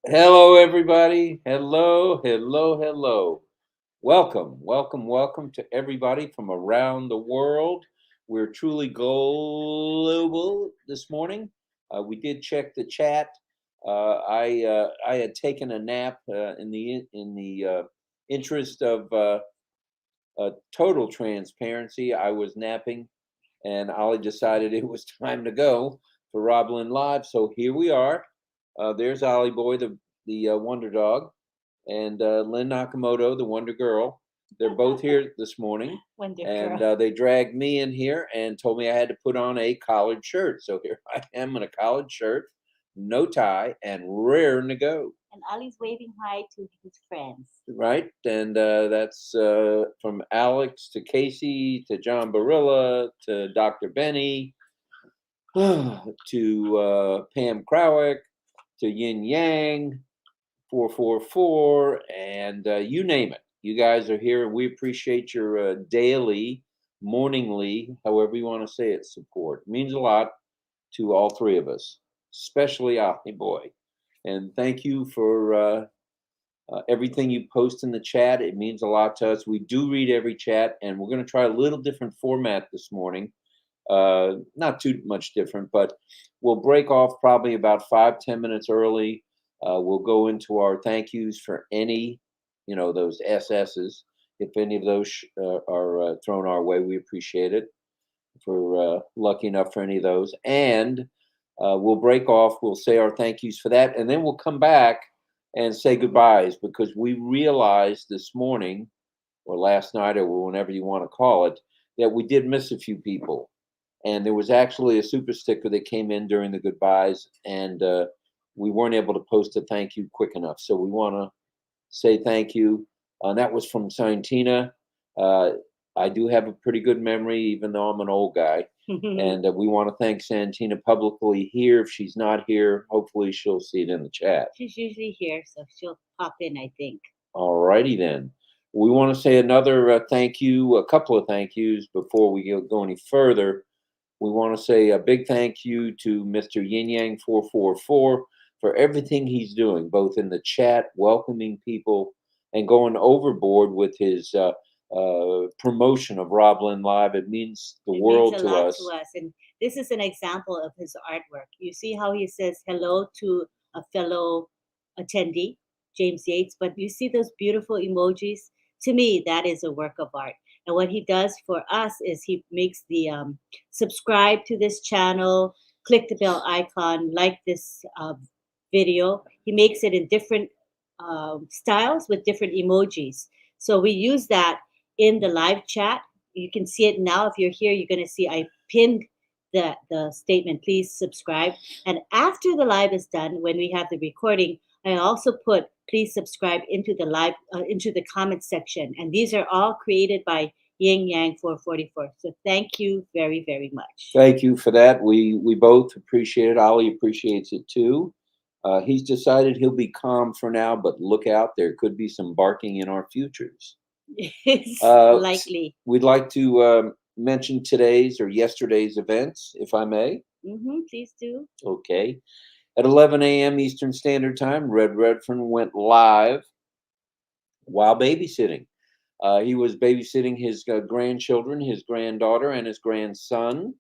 Hello, everybody. Hello, hello, hello. Welcome to everybody from around the world. We're truly global this morning. We did check the chat. I had taken a nap in the interest of total transparency. I was napping, and Ollie decided it was time to go for RobLynn Live. So here we are. There's Ollie Boy, the Wonder Dog, and Lynn Nakamoto, the Wonder Girl. They're both here this morning, Wonder and Girl. they dragged me in here and told me I had to put on a collared shirt. So here I am in a collared shirt, no tie, and raring to go. And Ollie's waving hi to his friends. Right, and that's from Alex to Casey to John Barilla to Dr. Benny to Pam Krawick to Yin Yang 444, and you name it. You guys are here, and we appreciate your daily, morningly, however you want to say it, support. It means a lot to all three of us, especially Ollie Boy. And thank you for everything you post in the chat. It means a lot to us. We do read every chat, and we're going to try a little different format this morning. Not too much different, but we'll break off probably about 5-10 minutes early. We'll go into our thank yous for any, those SSs. If any of those are thrown our way, we appreciate it. If we're lucky enough for any of those, and we'll break off. We'll say our thank yous for that, and then we'll come back and say goodbyes because we realized this morning or last night or whenever you want to call it that we did miss a few people, and there was actually a super sticker that came in during the goodbyes, and we weren't able to post a thank you quick enough. So we want to say thank you. And that was from Santina. Uh, I do have a pretty good memory, even though I'm an old guy. And we want to thank Santina publicly here. If she's not here, hopefully she'll see it in the chat. She's usually here, so she'll pop in, I think. All righty then. We want to say another thank you, a couple of thank yous before we go any further. We want to say a big thank you to Mr. Yin Yang 444 for everything he's doing, both in the chat, welcoming people, and going overboard with his promotion of RobLynn Live. It means the It world means a to lot us. to us. And this is an example of his artwork. You see how he says hello to a fellow attendee, James Yates, but you see those beautiful emojis? To me, that is a work of art. And what he does for us is he makes the subscribe to this channel, click the bell icon, like this video. He makes it in different styles with different emojis. So we use that in the live chat. You can see it now. If you're here, you're going to see I pinned the statement, please subscribe. And after the live is done, when we have the recording, I also put please subscribe into the live into the comment section. And these are all created by Yin Yang 444. So thank you very, very much. Thank you for that. We both appreciate it. Ollie appreciates it too. He's decided he'll be calm for now, but look out, there could be some barking in our futures. It's likely. We'd like to mention today's or yesterday's events, if I may. Please do. Okay. At 11 a.m. Eastern Standard Time, Red Redfern went live while babysitting. He was babysitting his grandchildren, his granddaughter, and his grandson.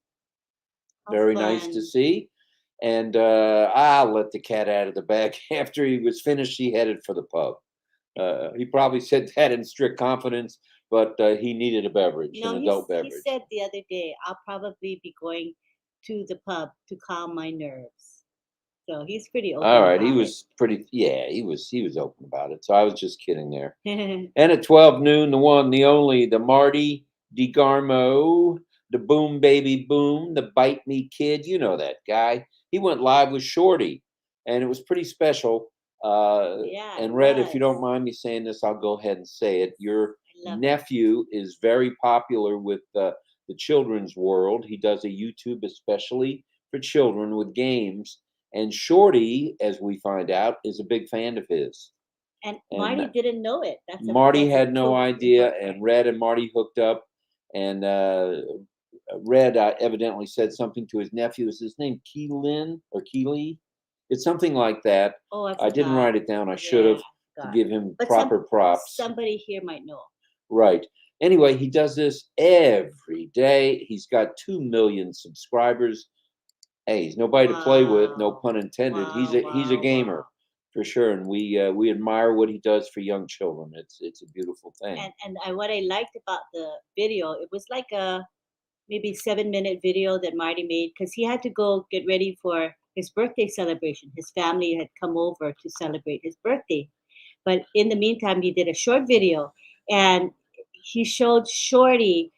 Very nice to see. And I'll let the cat out of the bag. After he was finished, he headed for the pub. He probably said that in strict confidence, but he needed a beverage, No, an adult he beverage. said the other day, I'll probably be going to the pub to calm my nerves. So he's pretty open. All right, about he was pretty. Yeah, he was open about it. So I was just kidding there. And at 12 noon, the one, the only, the Marty DeGarmo, the Boom Baby Boom, the Bite Me Kid. You know that guy. He went live with Shorty, and it was pretty special. Yeah, And it Red, if you was. don't mind me saying this, I'll go ahead and say it. Your I love it. nephew is very popular with the children's world. He does a YouTube especially for children with games. And Shorty, as we find out, is a big fan of his. And Marty didn't know it. Marty that's a had no idea, and Red and Marty hooked up. And Red evidently said something to his nephew. Is his name Keelan or Keely? It's something like that. Oh, I I didn't forgot. write it down. I should have, to God. give him But proper props. somebody here might know. Right. Anyway, he does this every day. He's got 2 million subscribers. Hey, he's nobody to play with, no Wow. pun intended. He's Wow, a wow, gamer wow. for sure, and we admire what he does for young children. It's a beautiful thing. And what I liked about the video, it was like a maybe 7-minute video that Marty made because he had to go get ready for his birthday celebration. His family had come over to celebrate his birthday. But in the meantime, he did a short video and he showed Shorty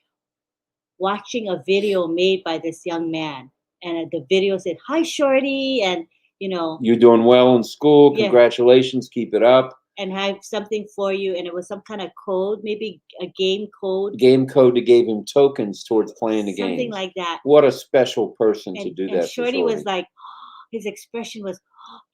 watching a video made by this young man. And the video said, "Hi, Shorty." And, you know, You're doing well in school. yeah, Congratulations. Keep it up. and have something for you. And it was some kind of code, maybe a game code, Game code that gave him tokens towards playing the something games. like that. What a special person to do And that for Shorty was Shorty. like, his expression was,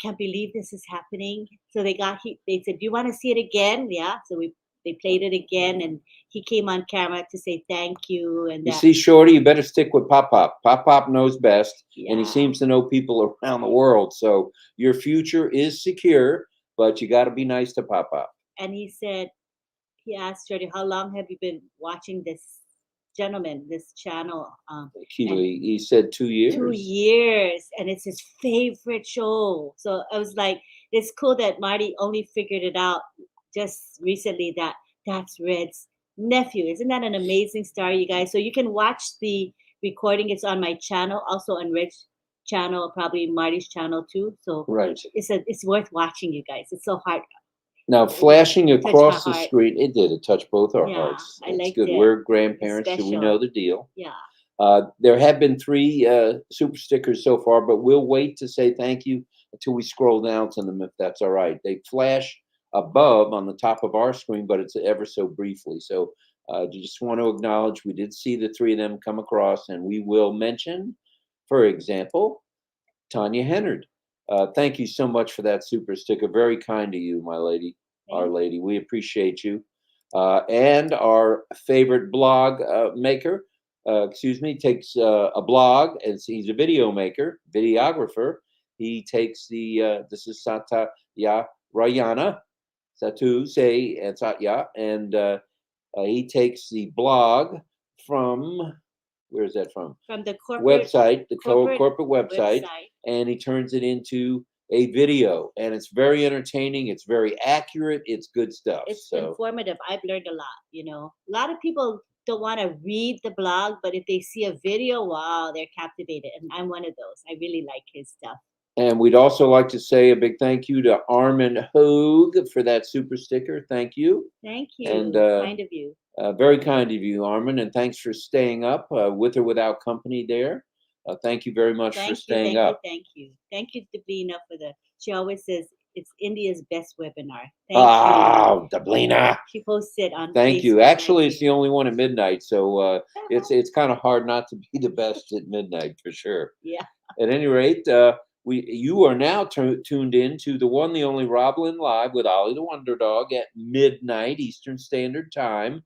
"Can't believe this is happening." So they said, "Do you want to see it again?" Yeah. So they played it again, and he came on camera to say thank you and You that. see, Shorty, you better stick with Pop Pop. Pop Pop knows best, and he Yeah. seems to know people around the world. So your future is secure, but you got to be nice to Pop Pop. And he asked Shorty, "How long have you been watching this gentleman, this channel?" And He said 2 years. 2 years, and it's his favorite show. So I was like, it's cool that Marty only figured it out just recently that that's Red's nephew. Isn't that an amazing story, you guys? So you can watch the recording. It's on my channel, also on Red's channel, probably Marty's channel too. So Right. it's worth watching, you guys. It's so hard. Now, flashing Touched my across the heart. screen, it did. It touched both our Yeah, hearts. I It's liked good. it. We're It's grandparents, so we know special. the deal. Yeah. There have been 3 super stickers so far, but we'll wait to say thank you until we scroll down to them, if that's all right. They flash above on the top of our screen, but it's ever so briefly. So just want to acknowledge we did see the 3 of them come across, and we will mention, for example, Tanya Hennard. Thank you so much for that super sticker. Very kind to you, my lady, our Thank lady. We appreciate you. And our favorite blog maker, takes a blog, and he's a video maker, videographer. He takes this is Satya Rayana, Satu Say, and Satya, and he takes the blog from, where is that from? From the corporate Website, the corporate website, website. and he turns it into a video, and it's very entertaining. It's very accurate. It's good stuff. It's So informative. I've learned a lot, you know. A lot of people don't want to read the blog, but if they see a video, wow, they're captivated. And I'm one of those. I really like his stuff. And we'd also like to say a big thank you to Armin Hoag for that super sticker. Thank you. Thank you. And Kind of you. very kind of you, Armin. And thanks for staying up with or without company there. Thank you very much for staying up. Thank you. Thank you, Divina, she always says it's India's best webinar. Thank you. Divina. She posts it on Thank you. Facebook Actually, right it's the only one at midnight, so it's kind of hard not to be the best at midnight for sure. Yeah. At any rate, you are now tuned in to the one, the only RobLynn Live with Ollie the Wonder Dog at midnight Eastern Standard Time.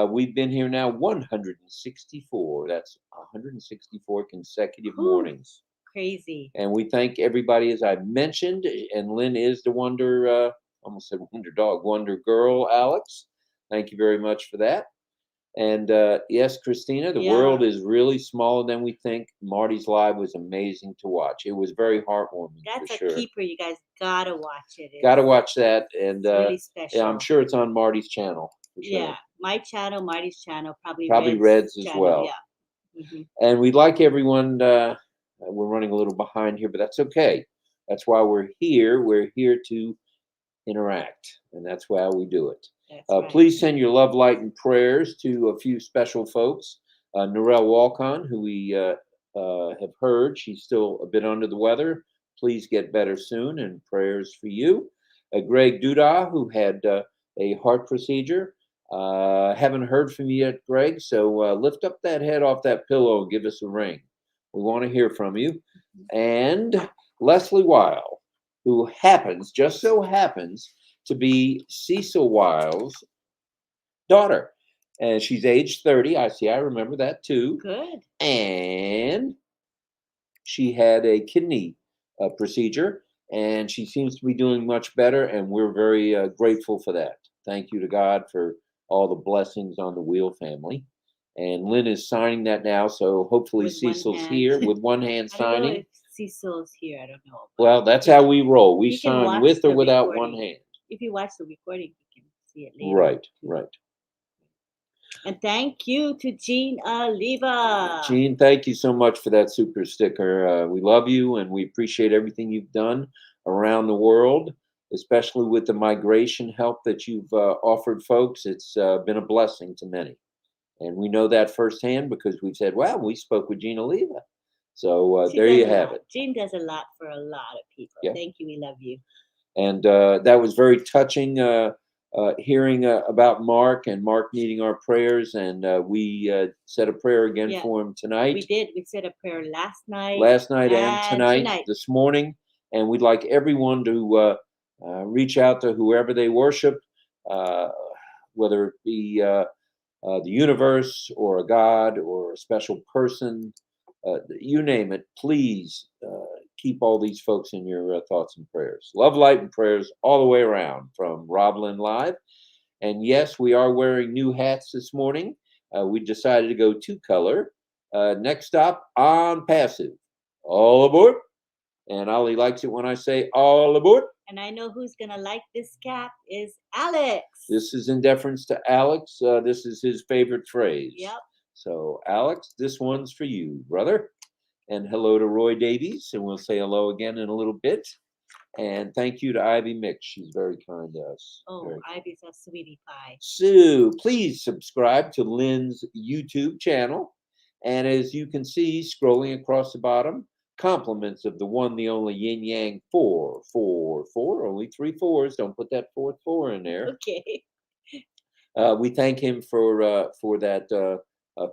We've been here now 164. That's 164 consecutive mornings. Crazy. And we thank everybody, as I mentioned, and Lynn is the Wonder, almost said Wonder Dog, Wonder Girl, Alex. Thank you very much for that. And yes, Christina, the world is really smaller than we think. Marty's Live was amazing to watch. It was very heartwarming. That's for a sure. keeper. You guys gotta watch it. Gotta watch that. And it's really special. yeah, I'm sure it's on Marty's channel. For sure. Yeah, my channel, Marty's channel, probably Red's as channel, well. Yeah. Mm-hmm. And we'd like everyone. We're running a little behind here, but that's okay. That's why we're here. We're here to interact, and that's why we do it. Right. Please send your love, light, and prayers to a few special folks. Narelle Walcon, who we have heard, she's still a bit under the weather. Please get better soon, and prayers for you. Greg Duda, who had a heart procedure. Haven't heard from you yet, Greg, so lift up that head off that pillow and give us a ring. We want to hear from you. And Leslie Weil, who just so happens, to be Cecil Weil's daughter. And she's age 30. I remember that too. Good. And she had a kidney procedure. and she seems to be doing much better, and we're very grateful for that. Thank you to God for all the blessings on the Wheel family. And Lynn is signing that now, so hopefully With one Cecil's hand. here with one hand I don't know signing. if Cecil's here. I don't know. but Well, that's you how can- we roll. We you can sign watch with or the without one recording. hand. If you watch the recording, you can see it later. Right, too. right. And thank you to Jean Oliva. Gene, thank you so much for that super sticker. We love you, and we appreciate everything you've done around the world, especially with the migration help that you've offered folks. It's been a blessing to many. And we know that firsthand because we've said, wow, we spoke with Gene Oliva. So She there does you a have lot. it. Jean does a lot for a lot of people. Yeah. Thank you. We love you. And that was very touching hearing about Mark and Mark needing our prayers. And we said a prayer again Yeah. for him tonight. We did. We said a prayer last night. And tonight, this morning. And we'd like everyone to reach out to whoever they worship, whether it be the universe or a God or a special person, you name it. Please keep all these folks in your thoughts and prayers. Love, light, and prayers all the way around from RobLynn Live. And yes, we are wearing new hats this morning. We decided to go two color. Next stop, ONPASSIVE. All aboard. And Ollie likes it when I say all aboard. And I know who's going to like this cap is Alex. This is in deference to Alex. This is his favorite phrase. Yep. So, Alex, this one's for you, brother. And hello to Roy Davies. And we'll say hello again in a little bit. And thank you to Ivy Mix. She's very kind to us. Oh, Very Ivy's a sweetie pie. So please subscribe to Lynn's YouTube channel. And as you can see, scrolling across the bottom, compliments of the one, the only Yin Yang 444. Only 3 4s. Don't put that fourth 4 in there. Okay. We thank him for that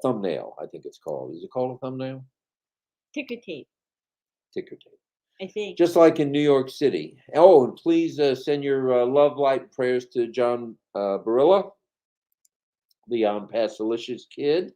thumbnail, I think it's called. Is it called a thumbnail? Ticker tape, Ticker tape. I think. Just like in New York City. Oh, and please send your love, light, and prayers to John Barilla, the ONPASSIVE kid.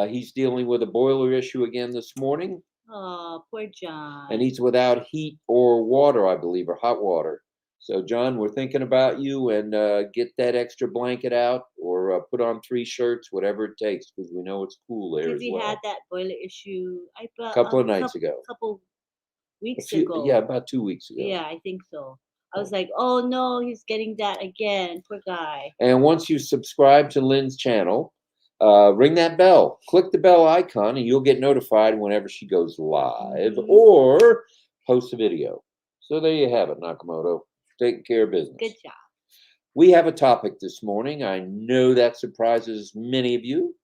He's dealing with a boiler issue again this morning. Oh, poor John. And he's without heat or water, I believe, or hot water. So, John, we're thinking about you, and get that extra blanket out, or put on 3 shirts, whatever it takes, because we know it's cool there Because as he well. had that boiler issue A couple of nights ago. Couple weeks ago. Yeah, about 2 weeks ago. Yeah, I think so. I was like, oh no, he's getting that again. Poor guy. And once you subscribe to Lynn's channel, ring that bell. Click the bell icon, and you'll get notified whenever she goes live or posts a video. So there you have it, Nakamoto. Taking care of business. Good job. We have a topic this morning. I know that surprises many of you.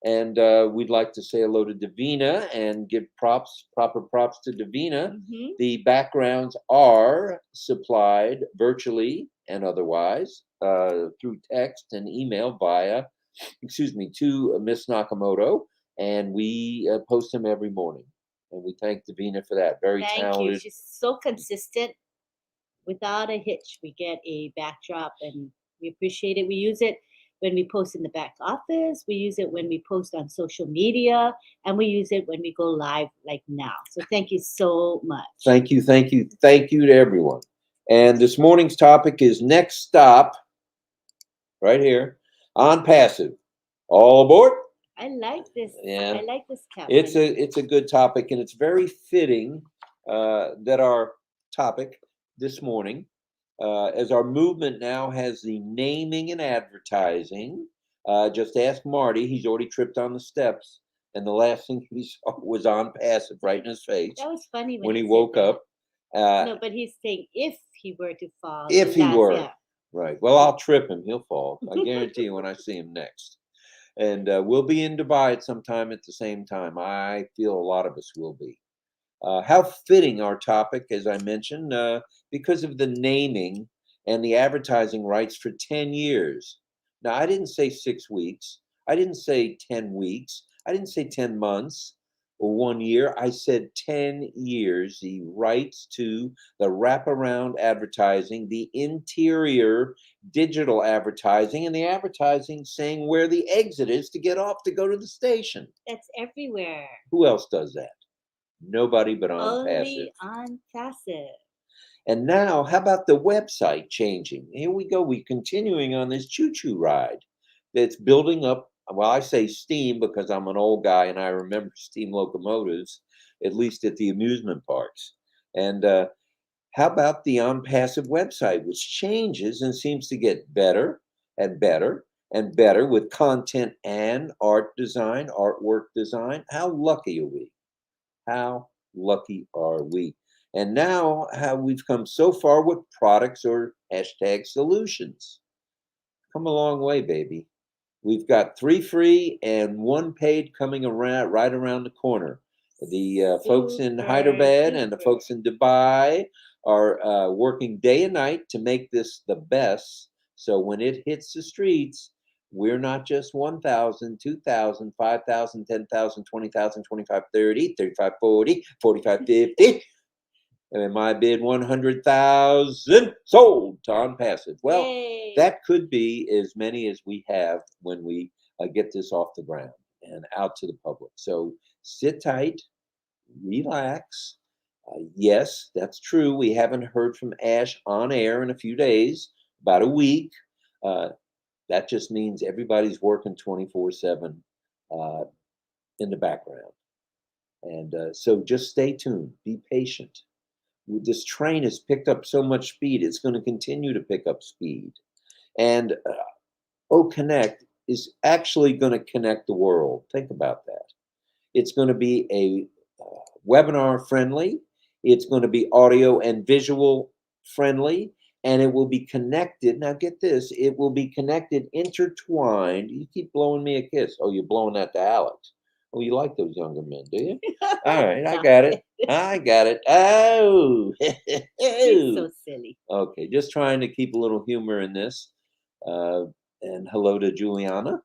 And we'd like to say hello to Divina and give proper props to Divina. The backgrounds are supplied virtually and otherwise through text and email to Miss Nakamoto, and we post them every morning. And we thank Divina for that. Very talented. Thank you. She's so consistent. Without a hitch, we get a backdrop, and we appreciate it. We use it when we post in the back office. We use it when we post on social media, and we use it when we go live like now. So thank you so much. Thank you to everyone. And this morning's topic is next stop, right here, ONPASSIVE. All aboard. I like this. Yeah. I like this cap. It's a good topic, and it's very fitting that our topic this morning, as our movement now has the naming and advertising. Just ask Marty. He's already tripped on the steps, and the last thing he saw was ONPASSIVE right in his face. That was funny when he woke up. No, but he's saying if he were to fall. If he were. Yeah. Right. Well, I'll trip him. He'll fall. I guarantee you when I see him next. And we'll be in Dubai at some time at the same time. I feel a lot of us will be. How fitting our topic, as I mentioned, because of the naming and the advertising rights for 10 years. Now, I didn't say 6 weeks. I didn't say 10 weeks. I didn't say 10 months or 1 year. I said 10 years, the rights to the wraparound advertising, the interior digital advertising, and the advertising saying where the exit is to get off to go to the station. That's everywhere. Who else does that? Nobody but ONPASSIVE. Only ONPASSIVE. And now, how about the website changing? Here we go. We're continuing on this choo-choo ride that's building up. Well, I say steam because I'm an old guy and I remember steam locomotives, at least at the amusement parks. And how about the ONPASSIVE website, which changes and seems to get better and better and better with content and art design, artwork design? How lucky are we? How lucky are we? And now, how we've come so far with products or hashtag solutions. Come a long way, baby. We've got 3 free and 1 paid coming around right around the corner. The folks in Super Hyderabad and the duper. folks in Dubai are working day and night to make this the best. So when it hits the streets, we're not just 1,000, 2,000, 5,000, 10,000, 20,000, 25, 30, 35, 40, 45, 50. And my bid 100,000 sold to ONPASSIVE. Well, Yay. that could be as many as we have when we get this off the ground and out to the public. So sit tight, relax. Yes, that's true. We haven't heard from Ash on air in a few days, about a week. Uh, that just means everybody's working 24/7 uh, in the background. And so just stay tuned, be patient. This train has picked up so much speed, it's going to continue to pick up speed. And O Connect is actually going to connect the world. Think about that. It's going to be a webinar friendly, it's going to be audio and visual friendly, and it will be connected. Now, get this, it will be connected, intertwined. You keep blowing me a kiss. Oh, you're blowing that to Alex. Oh, you like those younger men, do you? All right, I got it. I got it. Oh, It's so silly. okay. Just trying to keep a little humor in this. Uh, and hello to Juliana.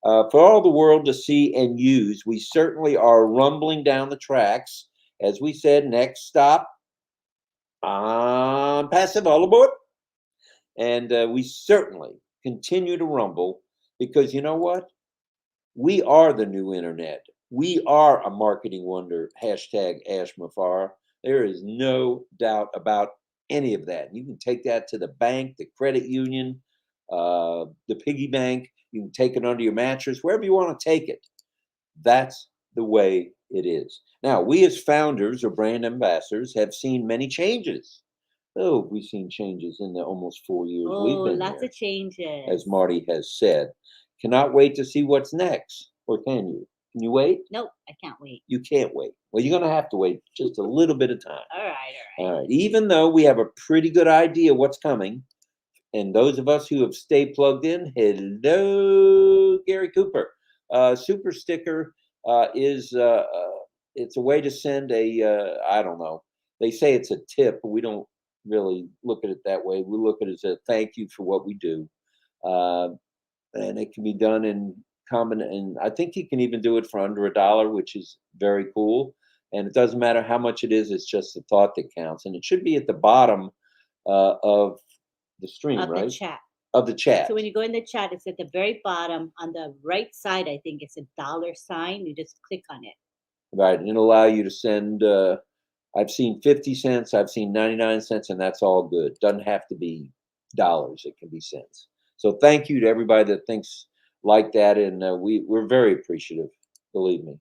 For all the world to see and use, we certainly are rumbling down the tracks. As we said, next stop on Passive, all aboard. And we certainly continue to rumble because you know what? We are the new internet. We are a marketing wonder. Hashtag Ash Mafar. There is no doubt about any of that. You can take that to the bank, the credit union, the piggy bank. You can take it under your mattress, wherever you want to take it. That's the way it is. Now, we as founders or brand ambassadors have seen many changes. Oh, we've seen changes in the almost 4 years we've Oh, been lots here, of changes. as Marty has said. Cannot wait to see what's next. Or can you? Can you wait? Nope, I can't wait. You can't wait. Well, you're going to have to wait just a little bit of time. All right. All right. Even though we have a pretty good idea what's coming, and those of us who have stayed plugged in, hello, Gary Cooper. Super sticker is it's a way to send a I don't know. They say it's a tip, but we don't really look at it that way. We look at it as a thank you for what we do, uh, and it can be done in common. And I think you can even do it for under $1, which is very cool. And it doesn't matter how much it is; it's just the thought that counts. And it should be at the bottom of the stream, Of right? the chat. Of the chat. So when you go in the chat, it's at the very bottom on the right side. I think it's a dollar sign. You just click on it. Right. And it'll allow you to send, I've seen 50 cents, I've seen 99 cents, and that's all good. Doesn't have to be dollars, it can be cents. So thank you to everybody that thinks like that. And we're very appreciative, believe me.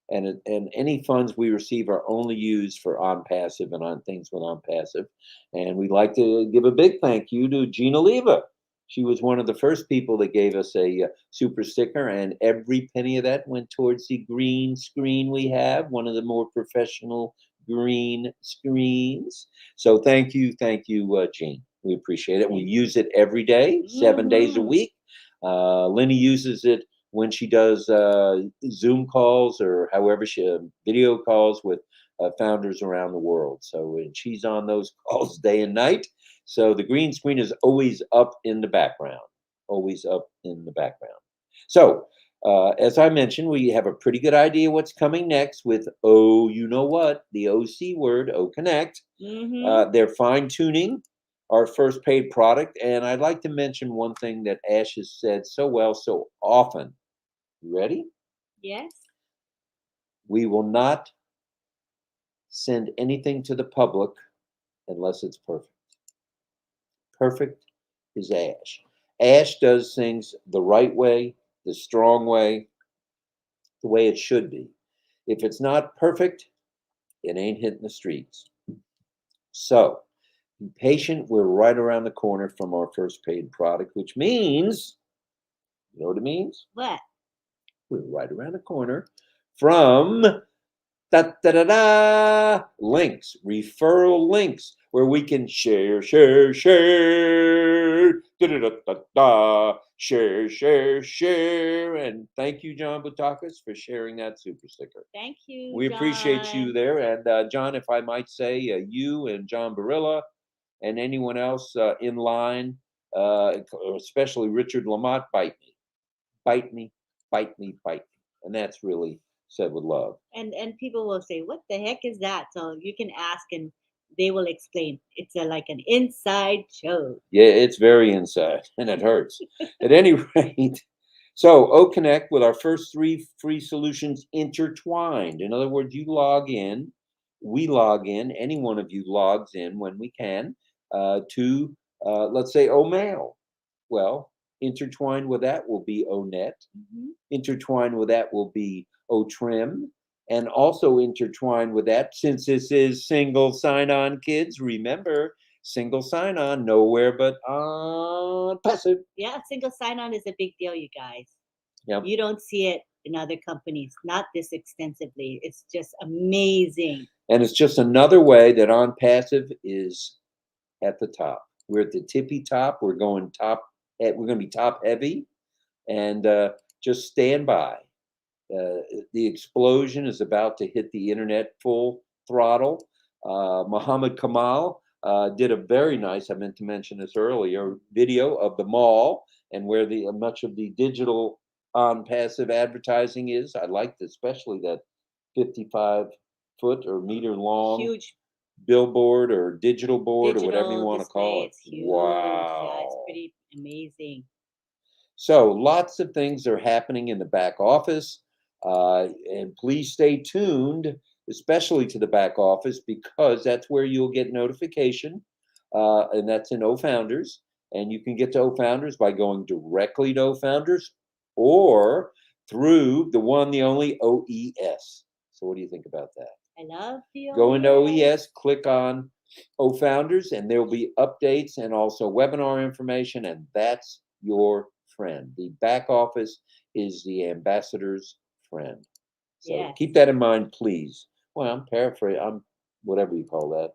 And any funds we receive are only used for ONPASSIVE and on things with ONPASSIVE. And we'd like to give a big thank you to Gina Leva. She was one of the first people that gave us a super sticker, and every penny of that went towards the green screen we have, one of the more professional green screens. So thank you, Jean. We appreciate it. We use it every day, 7 days a week. Lenny uses it when she does Zoom calls or however she video calls with founders around the world. So and she's on those calls day and night. So the green screen is always up in the background, always up in the background. So as I mentioned, we have a pretty good idea what's coming next with you know what, the OC word, O Connect. They're fine tuning our first paid product. And I'd like to mention one thing that Ash has said so well, so often. You ready? Yes. We will not send anything to the public unless it's perfect. Perfect is Ash. Ash does things the right way, the strong way, the way it should be. If it's not perfect, it ain't hitting the streets. So be patient. We're right around the corner from our first paid product, which means, you know what it means? What? We're right around the corner from da da da da links, referral links, where we can share, da da da da da, share. And thank you, John Butakas, for sharing that super sticker. Thank you. We appreciate you John. there. And John, if I might say, you and John Barilla and anyone else in line, especially Richard Lamont, bite me, bite me, bite me, bite me. And that's really said with love. And people will say, "What the heck is that?" So you can ask, and they will explain. It's like an inside joke. Yeah, it's very inside and it hurts. At any rate, so OConnect with our first 3 free solutions intertwined. In other words, you log in, we log in, any one of you logs in when we can to, let's say, OMail. Well, intertwined with that will be ONet. Intertwined with that will be OTrim. And also intertwined with that, since this is single sign-on, kids, remember, single sign-on, nowhere but on passive. Yeah, single sign-on is a big deal, you guys. Yep. You don't see it in other companies, not this extensively. It's just amazing. And it's just another way that OnPassive is at the top. We're at the tippy top. We're going top. We're going to be top heavy, and just stand by. The explosion is about to hit the internet full throttle. Muhammad Kamal did a very nice, I meant to mention this earlier, video of the mall and where the much of the digital on passive advertising is. I liked especially that 55-foot or meter long Huge billboard or digital board or whatever you digital want to display. call it. It's huge. Wow. Yeah, it's pretty amazing. So lots of things are happening in the back office. And please stay tuned, especially to the back office, because that's where you'll get notification. And that's in OFounders. And you can get to OFounders by going directly to OFounders or through the one, the only OES. So what do you think about that? I love the Go into OES. OES, click on OFounders, and there will be updates and also webinar information, and that's your friend. The back office is the ambassador's friend. So Yes. keep that in mind, please. Well, I'm paraphrasing. I'm whatever you call that.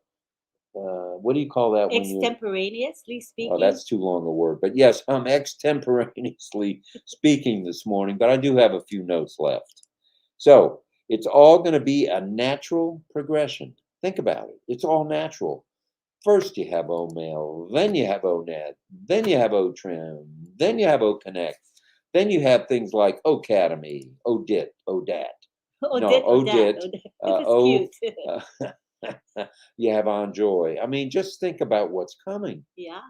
What do you call that when you? Extemporaneously speaking. Oh, that's too long a word. But yes, I'm extemporaneously speaking this morning, but I do have a few notes left. So it's all going to be a natural progression. Think about it. It's all natural. First you have OMail, then you have ONet, then you have OTrim, then you have OConnect, then you have things like Ocademy, ODIT, ODAT. ODIT. It's cute. You have Enjoy. I mean, just think about what's coming. Yeah.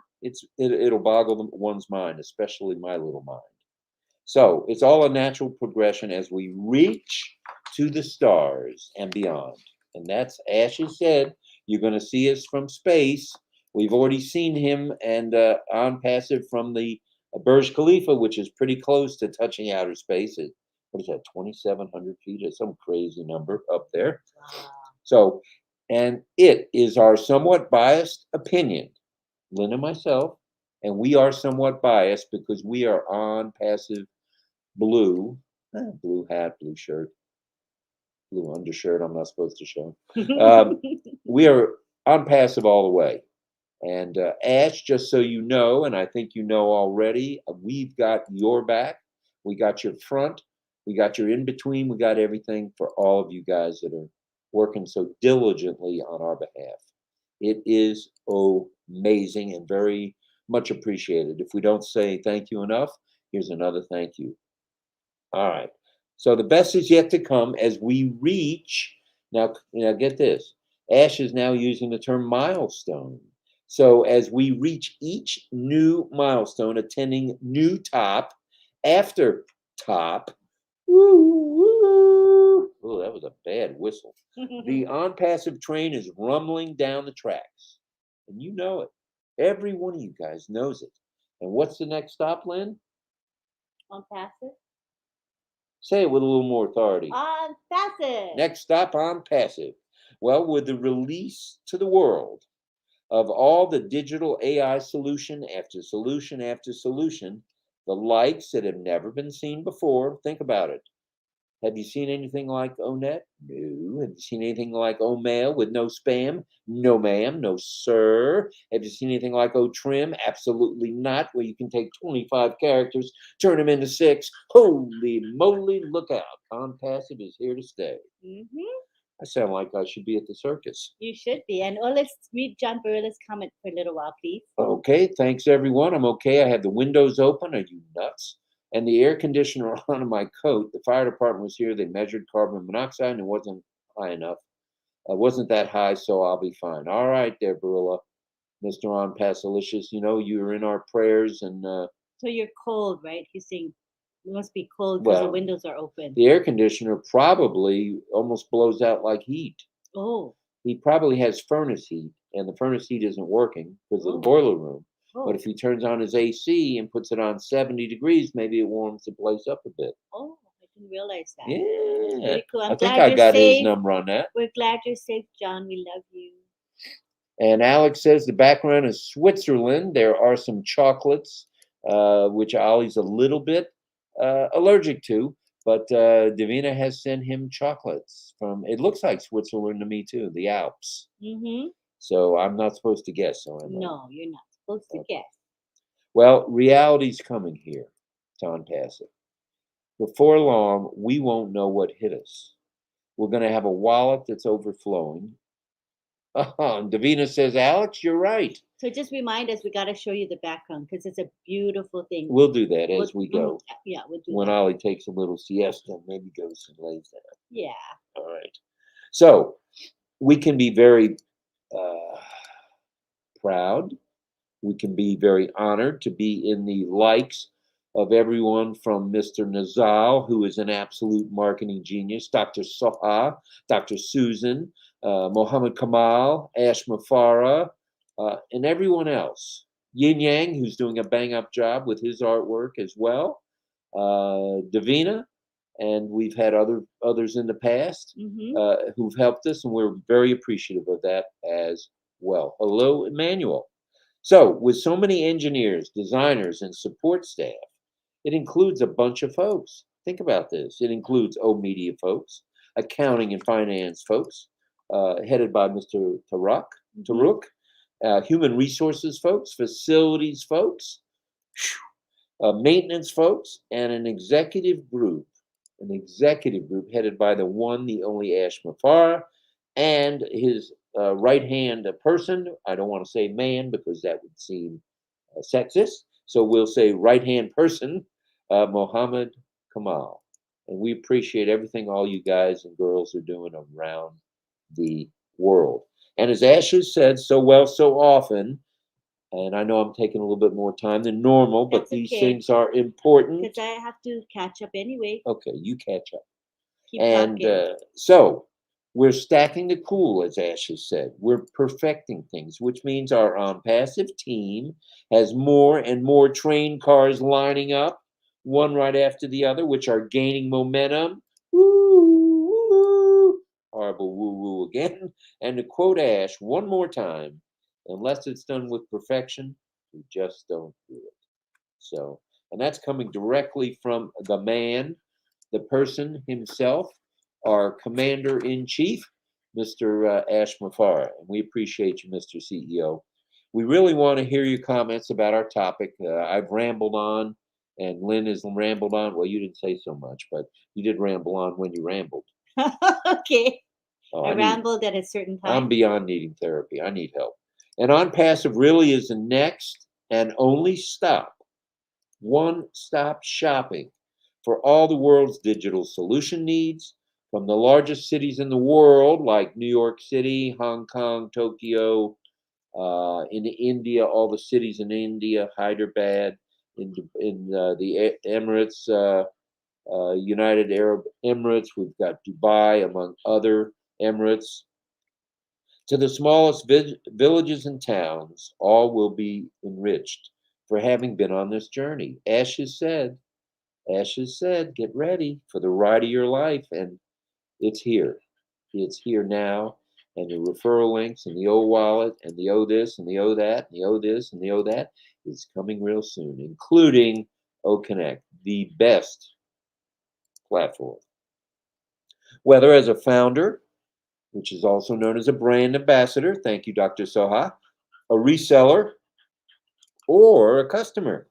It'll boggle one's mind, especially my little mind. So it's all a natural progression as we reach to the stars and beyond. And that's Ash's said. You're going to see us from space. We've already seen him and on passive from the Burj Khalifa, which is pretty close to touching outer space. What is that, 2,700 feet or some crazy number up there? Wow. So, and it is our somewhat biased opinion, Lynn and myself, and we are somewhat biased because we are on passive blue hat, blue shirt, blue undershirt. I'm not supposed to show. We are on passive all the way. And Ash, just so you know, and I think you know already, we've got your back. We got your front. We got your in between. We got everything for all of you guys that are working so diligently on our behalf. It is amazing and very much appreciated. If we don't say thank you enough, here's another thank you. All right. So the best is yet to come as we reach. Now get this. Ash is now using the term milestone. So as we reach each new milestone, attending new top after top. Oh, that was a bad whistle. The on passive train is rumbling down the tracks. and you know it. Every one of you guys knows it. And what's the next stop, Lynn? ONPASSIVE. Say it with a little more authority. ONPASSIVE. Next stop, ONPASSIVE. Well, with the release to the world of all the digital AI solution after solution after solution, the likes that have never been seen before. Think about it. Have you seen anything like ONET? No. Have you seen anything like OMail with no spam? No, ma'am. No, sir. Have you seen anything like OTrim? Absolutely not. Where you can take 25 characters, turn them into 6. Holy moly, look out. ONPASSIVE is here to stay. I sound like I should be at the circus. You should be. And let's read John Barilla's comment for a little while, please. Okay, thanks everyone. I'm okay. I have the windows open. Are you nuts? And the air conditioner on in my coat. The fire department was here. They measured carbon monoxide and it wasn't high enough. It wasn't that high, so I'll be fine. All right there, Barilla. Mr. ONPASSIVE, you know, you're in our prayers. And so you're cold, right? He's saying it must be cold because the windows are open. The air conditioner probably almost blows out like heat. Oh. He probably has furnace heat, and the furnace heat isn't working because of the boiler room. But if he turns on his AC and puts it on 70 degrees, maybe it warms the place up a bit. Oh, I didn't realize that. Yeah. Very cool. I think I got his number on that. We're glad you're safe, John. We love you. And Alex says the background is Switzerland. There are some chocolates, which Ollie's a little bit allergic to. But Divina has sent him chocolates from, it looks like Switzerland to me too, the Alps. So I'm not supposed to guess. So no, you're not supposed to guess. Well, reality's coming here to ONPASSIVE. Before long, we won't know what hit us. We're going to have a wallet that's overflowing. And Divina says, Alex, you're right. So just remind us, we got to show you the background because it's a beautiful thing. We'll do that as we go. Yeah, we'll do when that. Ollie takes a little siesta, maybe goes and lays down. Yeah. All right. So we can be very proud. We can be very honored to be in the likes of everyone from Mr. Nazal, who is an absolute marketing genius, Dr. Soha, Dr. Susan, Mohammed Kamal, Ash Mafara, and everyone else. Yin Yang, who's doing a bang-up job with his artwork as well. Divina, and we've had others in the past who've helped us, and we're very appreciative of that as well. Hello, Emmanuel. So, with so many engineers, designers, and support staff, it includes a bunch of folks. Think about this. It includes media folks, accounting and finance folks, headed by Mr. Taruk, human resources folks, facilities folks, maintenance folks, and an executive group headed by the one, the only Ash Mafara, and his right-hand person. I don't want to say man because that would seem sexist. So we'll say right-hand person, Mohammed Kamal. And we appreciate everything all you guys and girls are doing around the world. And as Ash has said so well so often, and I know I'm taking a little bit more time than normal, but these things are important. Because I have to catch up anyway. Okay, you catch up. Keep talking. So we're stacking the cool, as Ash has said. We're perfecting things, which means our ONPASSIVE team has more and more train cars lining up, one right after the other, which are gaining momentum. Woo, woo. Horrible woo-woo again. And to quote Ash one more time, unless it's done with perfection, we just don't do it. So, and that's coming directly from the man, the person himself, our commander-in-chief, Mr. Ash Mafara. And we appreciate you, Mr. CEO. We really want to hear your comments about our topic. I've rambled on, and Lynn has rambled on. Well, you didn't say so much, but you did ramble on when you rambled. Okay. I rambled at a certain time. I'm beyond needing therapy. I need help. And ONPASSIVE really is the next and only stop, one-stop shopping for all the world's digital solution needs, from the largest cities in the world like New York City, Hong Kong, Tokyo, in India, all the cities in India, Hyderabad, in the Emirates, United Arab Emirates. We've got Dubai, among other Emirates. To the smallest villages and towns, all will be enriched for having been on this journey. Ashes said, get ready for the ride of your life, and it's here. It's here now, and the referral links, and the O wallet, and the O this, and the O that, and the O this, and the O that is coming real soon, including O Connect, the best platform. Whether as a founder, which is also known as a brand ambassador, thank you, Dr. Soha, a reseller, or a customer,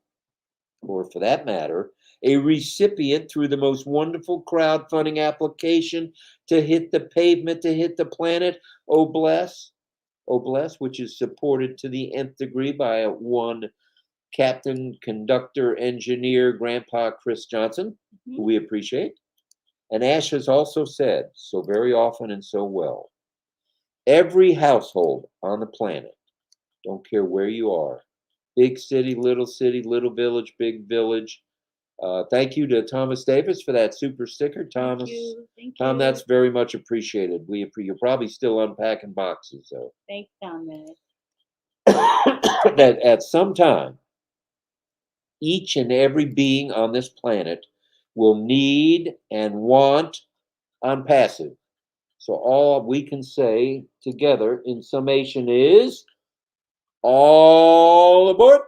or for that matter, a recipient through the most wonderful crowdfunding application to hit the pavement, to hit the planet, oh bless, which is supported to the nth degree by one captain, conductor, engineer, Grandpa Chris Johnson, who we appreciate. And Ash has also said, so very often and so well, every household on the planet, don't care where you are, big city, little village, big village. Thank you to Thomas Davis for that super sticker. Thomas, Thank Tom, you. that's very much appreciated. You're probably still unpacking boxes, though. Thanks, Thomas. That at some time, each and every being on this planet will need and want ONPASSIVE. So all we can say together in summation is all aboard.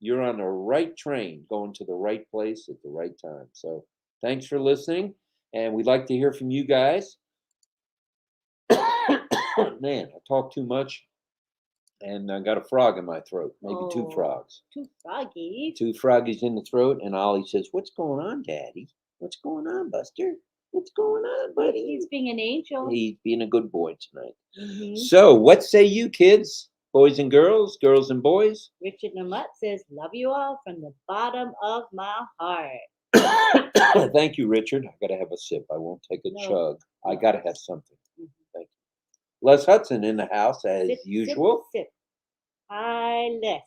You're on the right train, going to the right place at the right time. So thanks for listening, and we'd like to hear from you guys. Man, I talk too much, and I got a frog in my throat, maybe two frogs. Two froggies. Two froggies in the throat, and Ollie says, "What's going on, Daddy? What's going on, Buster? What's going on, buddy?" He's being an angel. He's being a good boy tonight. So what say you, kids? Boys and girls and boys. Richard Namat says, love you all from the bottom of my heart. Thank you, Richard. I got to have a sip. I won't take a chug. I got to have something. Thank you. Les Hudson in the house as usual. Sip. Hi, Les.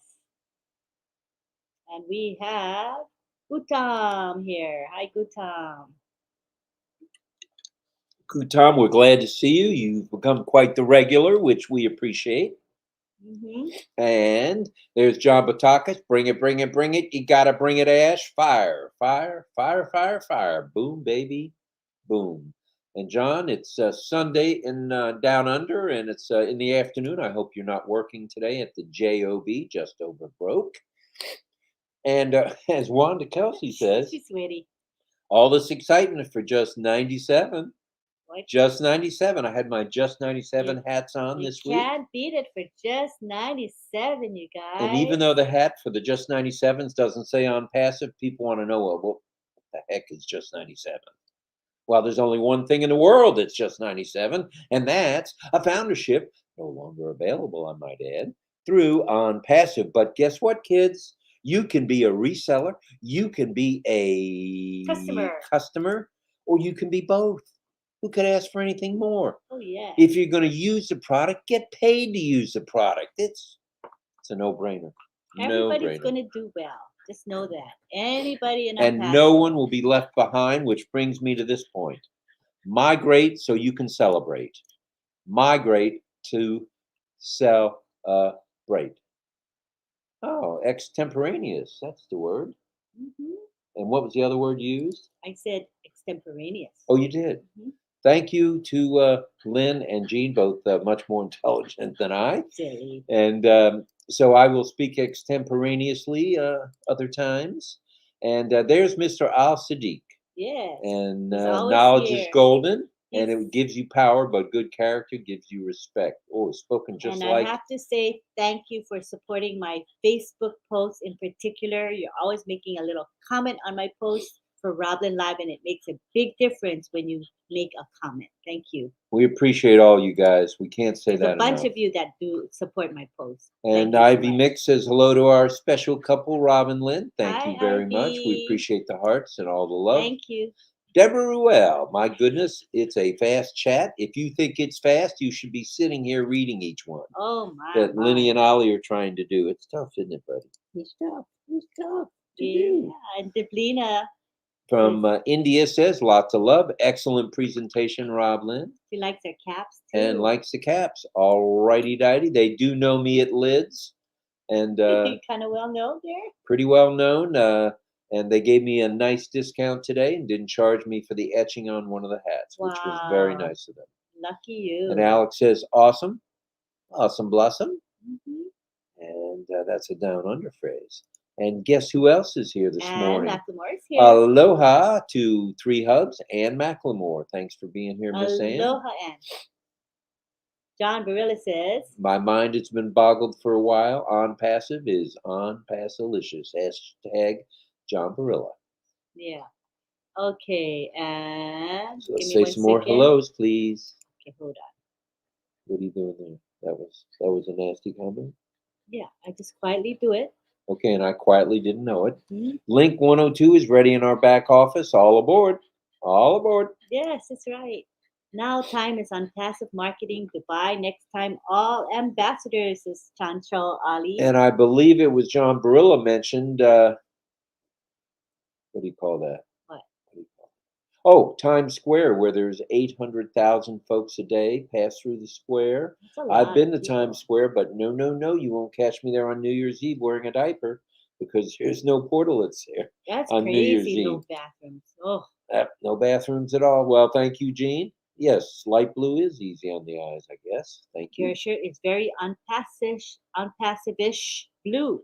And we have Gutam here. Hi, Gutam. Gutam, we're glad to see you. You've become quite the regular, which we appreciate. And there's John Batakas. Bring it. You got to bring it, Ash. Fire. Boom, baby. Boom. And John, it's Sunday in Down Under, and it's in the afternoon. I hope you're not working today at the JOB, just over broke. And as Wanda Kelsey says, she's ready. All this excitement for just 97. What? Just 97. I had my Just 97 hats on this week. You can't beat it for Just 97, you guys. And even though the hat for the Just 97s doesn't say ONPASSIVE, people want to know, well, what the heck is Just 97? Well, there's only one thing in the world that's Just 97, and that's a foundership, no longer available, I might add, through ONPASSIVE. But guess what, kids? You can be a reseller, you can be a customer, or you can be both. Who could ask for anything more? Oh, yeah. If you're going to use the product, get paid to use the product. It's a no-brainer. Everybody's going to do well. Just know that. Anybody in And no one will be left behind, which brings me to this point. Migrate so you can celebrate. Migrate to celebrate. Oh, extemporaneous. That's the word. And what was the other word used? I said extemporaneous. Oh, you did? Thank you to Lynn and Jean, both much more intelligent than I. Silly. And so I will speak extemporaneously other times. And there's Mr. Al Sadiq. Yes. And knowledge is golden. Yes. And it gives you power, but good character gives you respect. Oh, spoken just like. And I have to say thank you for supporting my Facebook posts in particular. You're always making a little comment on my posts for RobLynn Live, and it makes a big difference when you make a comment. Thank you. We appreciate all you guys. We can't say There's that a bunch enough. of you that do support my posts. And Ivy Mix says hello to our special couple, Rob and Lynn. Thank you very much. We appreciate the hearts and all the love. Thank you. Deborah Ruel, my goodness, it's a fast chat. If you think it's fast, you should be sitting here reading each one. Oh, my. That Linny and Ollie are trying to do. It's tough, isn't it, buddy? It's tough. It's tough to do. And Divina from India says, lots of love. Excellent presentation, RobLynn. She likes her caps too. And likes the caps. All righty dighty. They do know me at Lids. And kind of well known there. pretty well known. And they gave me a nice discount today and didn't charge me for the etching on one of the hats, which was very Wow. nice of them. Lucky you. And Alex says, awesome. Awesome blossom. Mhm. And that's a down under phrase. And guess who else is here this And morning? Macklemore's here. Aloha to 3 Hugs and Macklemore. Thanks for being here, Miss Ann. Aloha, Ann. John Barilla says, My mind has been boggled for a while. On passive is on passalicious. Hashtag John Barilla. yeah. Okay, and So let's give me say some more second. hellos, please. Okay, hold on. What are you doing there? That was a nasty comment. Yeah, I just quietly do it. Okay, and I quietly didn't know it. Mhm. Link 102 is ready in our back office. All aboard. All aboard. Yes, that's right. Now time is on passive marketing. Goodbye. Next time, all ambassadors is Chanchal Ali. And I believe it was John Barilla mentioned, what do you call that? What? What do you call it? Oh, Times Square, where there's 800,000 folks a day pass through the square. That's a lot I've been to of people. Times Square, but no, you won't catch me there on New Year's Eve wearing a diaper because there's no portalets there. That's on New Year's crazy. No Eve. bathrooms. Oh, No bathrooms at all. Well, thank you, Gene. Yes, light blue is easy on the eyes, I guess. Thank you. your shirt is very unpassive-ish blue.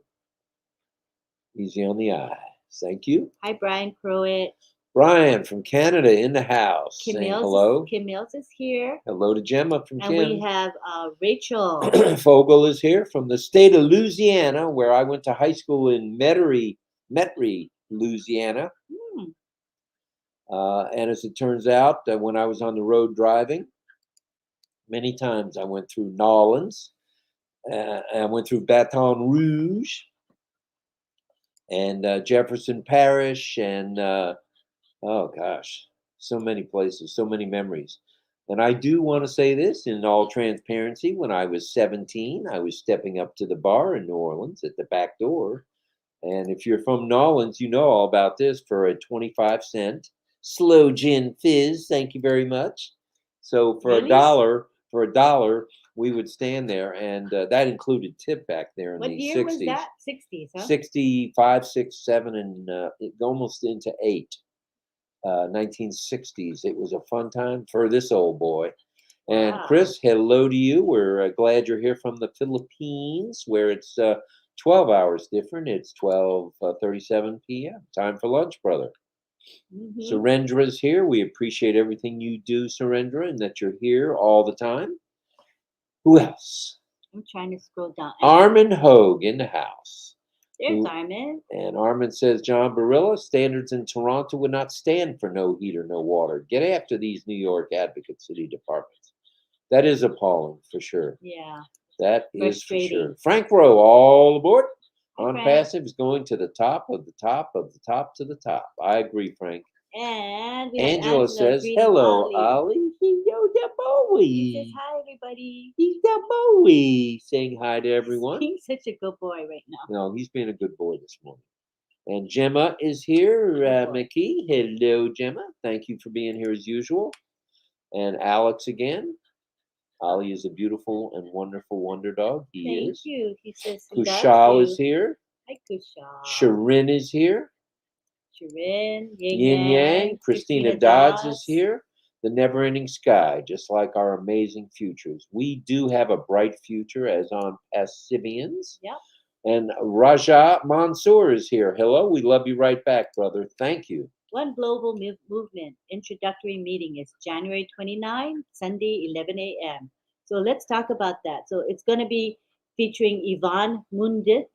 Easy on the eyes. Thank you. Hi, Brian Crowett. Brian from Canada in the house. Kim Saying Mills hello. Kim Mills is here. Hello to Gemma from And we have Rachel. Fogel is here from the state of Louisiana, where I went to high school in Metairie, Louisiana. Hmm. And as it turns out, when I was on the road driving, many times I went through Nolens, I went through Baton Rouge, and Jefferson Parish, and oh gosh, so many places, so many memories. And I do want to say this in all transparency. When I was 17, I was stepping up to the bar in New Orleans at the back door. And if you're from Nolens, you know all about this for a 25-cent slow gin fizz. Thank you very much. So for Really? a dollar, we would stand there, and that included tip back there in What the year 60s. was that? 60s, huh? 65, 6, 7, and almost into 8. 1960s. It was a fun time for this old boy. And Wow. Chris, hello to you. We're glad you're here from the Philippines, where it's 12 hours different. It's 12:37 p.m. Time for lunch, brother. Mhm. Surendra's here. We appreciate everything you do, Surendra, and that you're here all the time. Who else? I'm trying to scroll down. Armin Hogue in the house. There's Who- Armin. And Armin says, John Barilla, standards in Toronto would not stand for no heat or no water. Get after these New York Advocate City departments. That is appalling for sure. Yeah. That is for Frustrating. sure. Frank Rowe, all aboard. Hi, On Frank. passive is going to the top of the top of the top to the top. I agree, Frank. And we have Angela says, greeting hello, Ollie. Ollie. Yo, the He says, Bowie. hi, everybody. He's the Bowie. Saying hi to everyone. He's such a good boy right now. No, he's being a good boy this morning. And Gemma is here. Good boy. McKee, hello, Gemma. Thank you for being here as usual. And Alex again. Ollie is a beautiful and wonderful wonder dog. He Thank is. you. He says he loves Kushal you. is here. Hi, Kushal. Sharin is here. Sharin, Yin Yang. Christina Dodds is here. The never ending sky, just like our amazing futures. We do have a bright future as on Passivians. Yep. And Raja Mansour is here. Hello, we love you right back, brother. Thank you. One Global Movement introductory meeting is January 29, Sunday, 11 a.m. So let's talk about that. So it's going to be featuring Yvonne Mundi.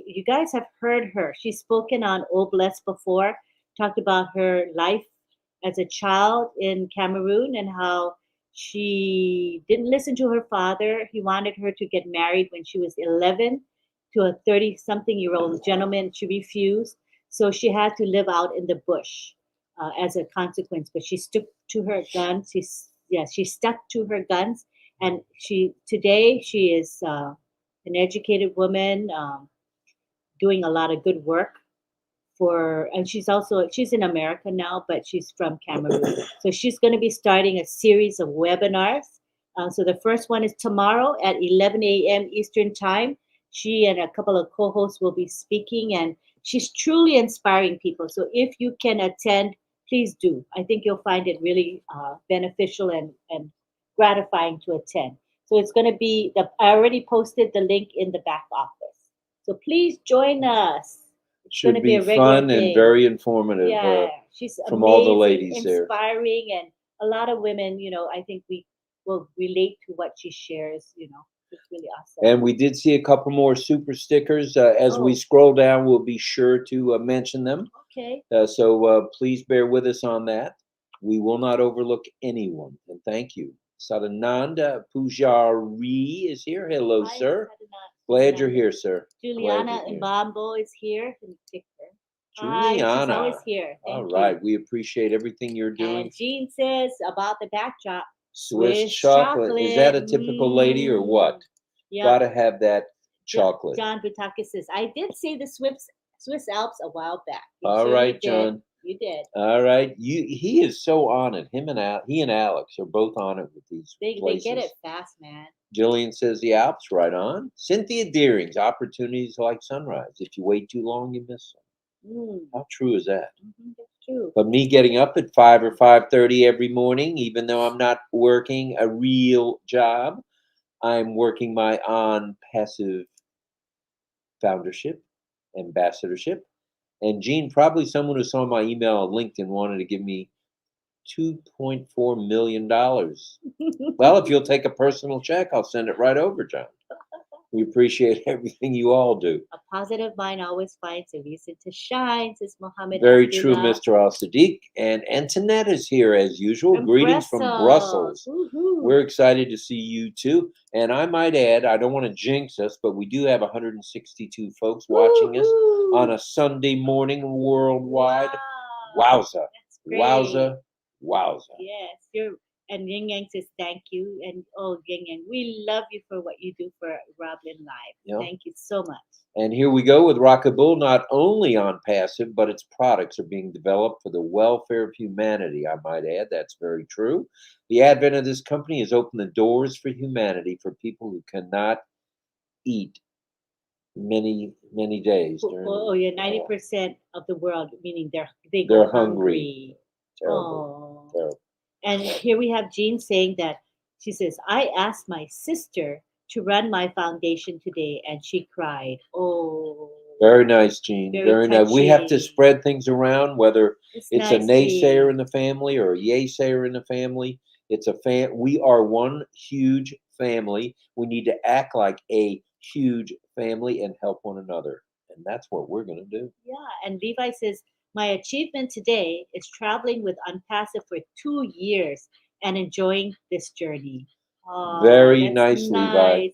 You guys have heard her. She's spoken on Obless before, talked about her life as a child in Cameroon and how she didn't listen to her father. He wanted her to get married when she was 11 to a 30-something-year-old gentleman. She refused. So she had to live out in the bush as a consequence. But she stuck to her guns. She stuck to her guns. And today she is an educated woman doing a lot of good work and she's in America now, but she's from Cameroon. So she's going to be starting a series of webinars. So the first one is tomorrow at 11 a.m. Eastern Time. She and a couple of co-hosts will be speaking, and she's truly inspiring people. So if you can attend, please do. I think you'll find it really beneficial and gratifying to attend. So it's going to be I already posted the link in the back office. So please join us. It's going to Should be a regular fun and thing. very informative. Yeah, she's from amazing, all the ladies there. inspiring, and a lot of women. I think we will relate to what she shares. It's really awesome. And we did see a couple more super stickers. As we scroll down, we'll be sure to mention them. Okay. So please bear with us on that. We will not overlook anyone. And thank you. Sadananda Pujari is here. Hello, Hi, sir. Sadananda. Glad you're here, sir. Juliana Mbambo is here. Juliana. Hi, she's always here. All right. We appreciate everything you're doing. And Jean says about the backdrop. Swiss chocolate. Is that a typical lady or what? Yep. Gotta have that chocolate. John Butakis says, I did say the Swiss Alps a while back. All right, John. You did. All right. He is so on it. He and Alex are both on it with these places. They get it fast, man. Jillian says the Alps, right on. Cynthia Deering's opportunities like sunrise. If you wait too long, you miss them. How true is that? That's true. But me getting up at 5 or 5:30 every morning, even though I'm not working a real job, I'm working my ONPASSIVE foundership, ambassadorship. And Gene, probably someone who saw my email on LinkedIn wanted to give me $2.4 million. Well, if you'll take a personal check, I'll send it right over, John. We appreciate everything you all do. A positive mind always finds a reason to shine, says Mohammed. Very true, Mr. Al-Sadiq. And Antoinette is here as usual. Greetings from Brussels. Woo-hoo. We're excited to see you too. And I might add, I don't want to jinx us, but we do have 162 folks watching us on a Sunday morning worldwide. Wow. Wowza. Wowza. Wowza. Yes. And Ying Yang says thank you. And Ying Yang, we love you for what you do for RobLynn Live. Yep. Thank you so much. And here we go with Rockable, not only ONPASSIVE, but its products are being developed for the welfare of humanity, I might add. That's very true. The advent of this company has opened the doors for humanity for people who cannot eat many, many days. 90% of the world, meaning they're hungry. Terrible. Terrible. And here we have Jean saying that she says, I asked my sister to run my foundation today and she cried. Oh. Very nice, Jean. Very nice. We have to spread things around, whether it's nice, a naysayer in the family or a yay-sayer in the family. We are one huge family. We need to act like a huge family and help one another. And that's what we're going to do. Yeah. And Levi says, my achievement today is traveling with ONPASSIVE for 2 years and enjoying this journey. Oh, very nice, Levi.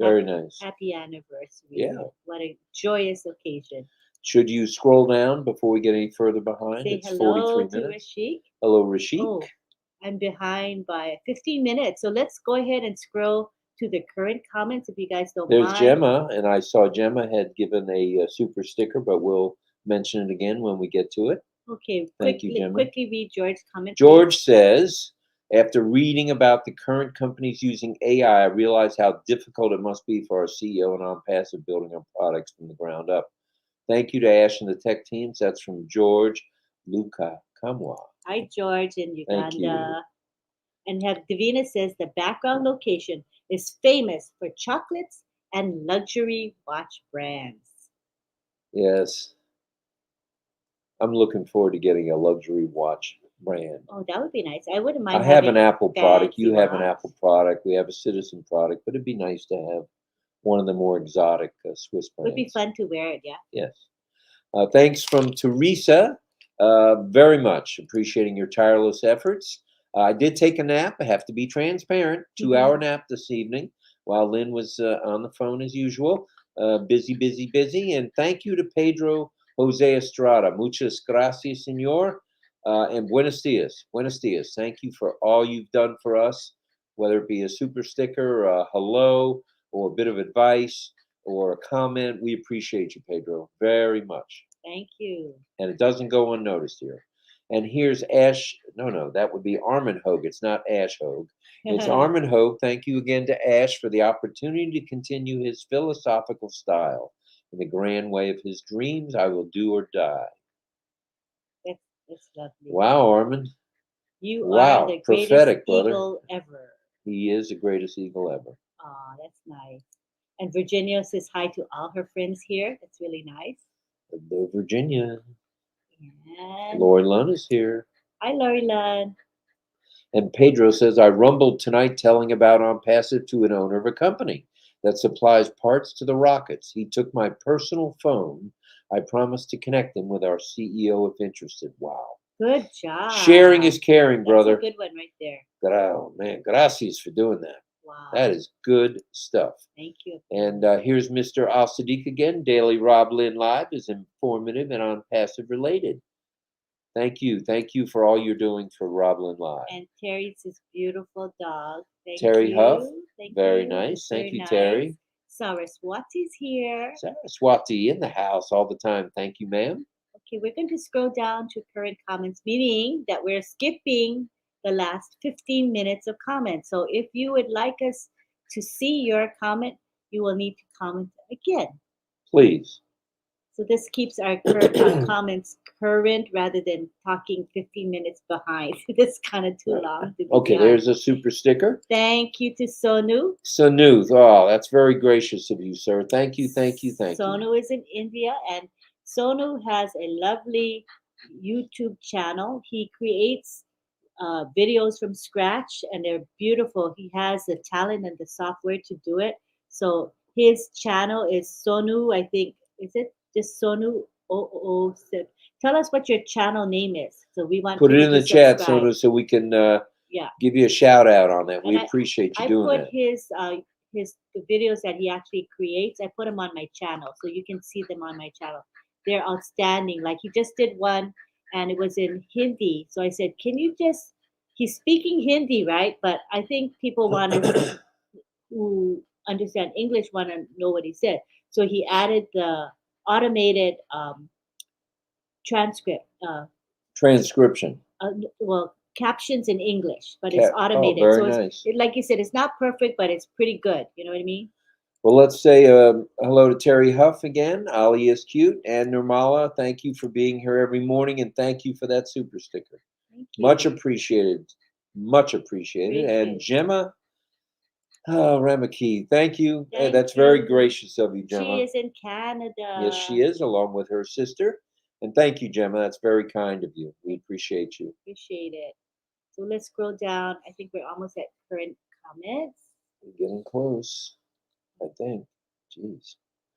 Very nice. Happy anniversary. Yeah. What a joyous occasion. Should you scroll down before we get any further behind? Say it's hello 43 minutes. To Rashik. Hello, Rashik. Oh, I'm behind by 15 minutes. So let's go ahead and scroll to the current comments if you guys don't mind. There's Gemma, and I saw Gemma had given a super sticker, but we'll mention it again when we get to it. Okay. Thank you, Gemma. Quickly read George's comment. George says, after reading about the current companies using AI, I realized how difficult it must be for our CEO and ONPASSIVE building our products from the ground up. Thank you to Ash and the tech teams. That's from George Luca Kamwa. Hi, George in Uganda. Thank you. And Divina says the background location is famous for chocolates and luxury watch brands. Yes. I'm looking forward to getting a luxury watch brand. Oh, that would be nice. I wouldn't mind. I have an Apple product. You have watch. an Apple product. We have a Citizen product, but it'd be nice to have one of the more exotic Swiss brands. It would be fun to wear it, yeah. Yes. Thanks from Teresa. Very much appreciating your tireless efforts. I did take a nap. I have to be transparent. 2-hour nap this evening while Lynn was on the phone as usual. Busy. And thank you to Pedro Jose Estrada. Muchas gracias, senor. And buenos dias. Buenos dias. Thank you for all you've done for us, whether it be a super sticker, a hello, or a bit of advice, or a comment. We appreciate you, Pedro, very much. Thank you. And it doesn't go unnoticed here. And here's Ash. No, that would be Armin Hogue. It's not Ash Hogue. It's Armin Hogue. Thank you again to Ash for the opportunity to continue his philosophical style. In the grand way of his dreams, I will do or die. That's lovely. Wow, Armin. You Wow, are the prophetic, greatest brother. eagle ever. He is the greatest eagle ever. Oh, that's nice. And Virginia says hi to all her friends here. That's really nice. Hello, Virginia. And Lori Lunn is here. hi, Lori Lunn. And Pedro says, I rumbled tonight telling about ONPASSIVE to an owner of a company that supplies parts to the rockets. He took my personal phone. I promised to connect him with our CEO if interested. Wow. Good job. Sharing is caring, brother. That's a good one right there. Oh, man. Gracias for doing that. Wow. That is good stuff. Thank you. And here's Mr. Al-Sadiq again. Daily RobLynn Live is informative and ONPASSIVE related. Thank you. Thank you for all you're doing for RobLynn Live. And Terry's this beautiful dog. Thank Terry you. Huff. Thank Very you. nice. That's Thank very you, nice. Terry. Saraswati's here. Saraswati in the house all the time. Thank you, ma'am. Okay, we're going to scroll down to current comments, meaning that we're skipping the last 15 minutes of comments. So if you would like us to see your comment, you will need to comment again. Please. So this keeps our current comments current rather than talking 15 minutes behind. That's kind of too long. To be Okay, honest. there's a super sticker. Thank you to Sonu. Sonu. Oh, that's very gracious of you, sir. Thank you, thank you, thank you. Sonu is in India, and Sonu has a lovely YouTube channel. He creates videos from scratch, and they're beautiful. He has the talent and the software to do it. So his channel is Sonu, I think. Is it just Sonu 006? Tell us what your channel name is. So we want Put it in people the to chat, subscribe. Sonu, so we can Yeah. give you a shout out on that. We And appreciate you I doing put that. the videos that he actually creates. I put them on my channel, so you can see them on my channel. They're outstanding. Like he just did one, and it was in Hindi. So I said, "Can you just?" He's speaking Hindi, right? But I think people want to who understand English want to know what he said. So he added the automated transcript. Transcription. Well, captions in English, but it's automated. Very so nice. like you said, it's not perfect, but it's pretty good. You know what I mean? Well, let's say hello to Terry Huff again. Ollie is cute. And Nirmala, thank you for being here every morning, and thank you for that super sticker. Thank you. Much appreciated. Much appreciated. Thank And you. Gemma Ramaki, thank you. Thank That's very you. gracious of you, Gemma. She is in Canada. Yes, she is, along with her sister. And thank you, Gemma. That's very kind of you. We appreciate you. Appreciate it. So let's scroll down. I think we're almost at current comments. We're getting close, I think. Jeez.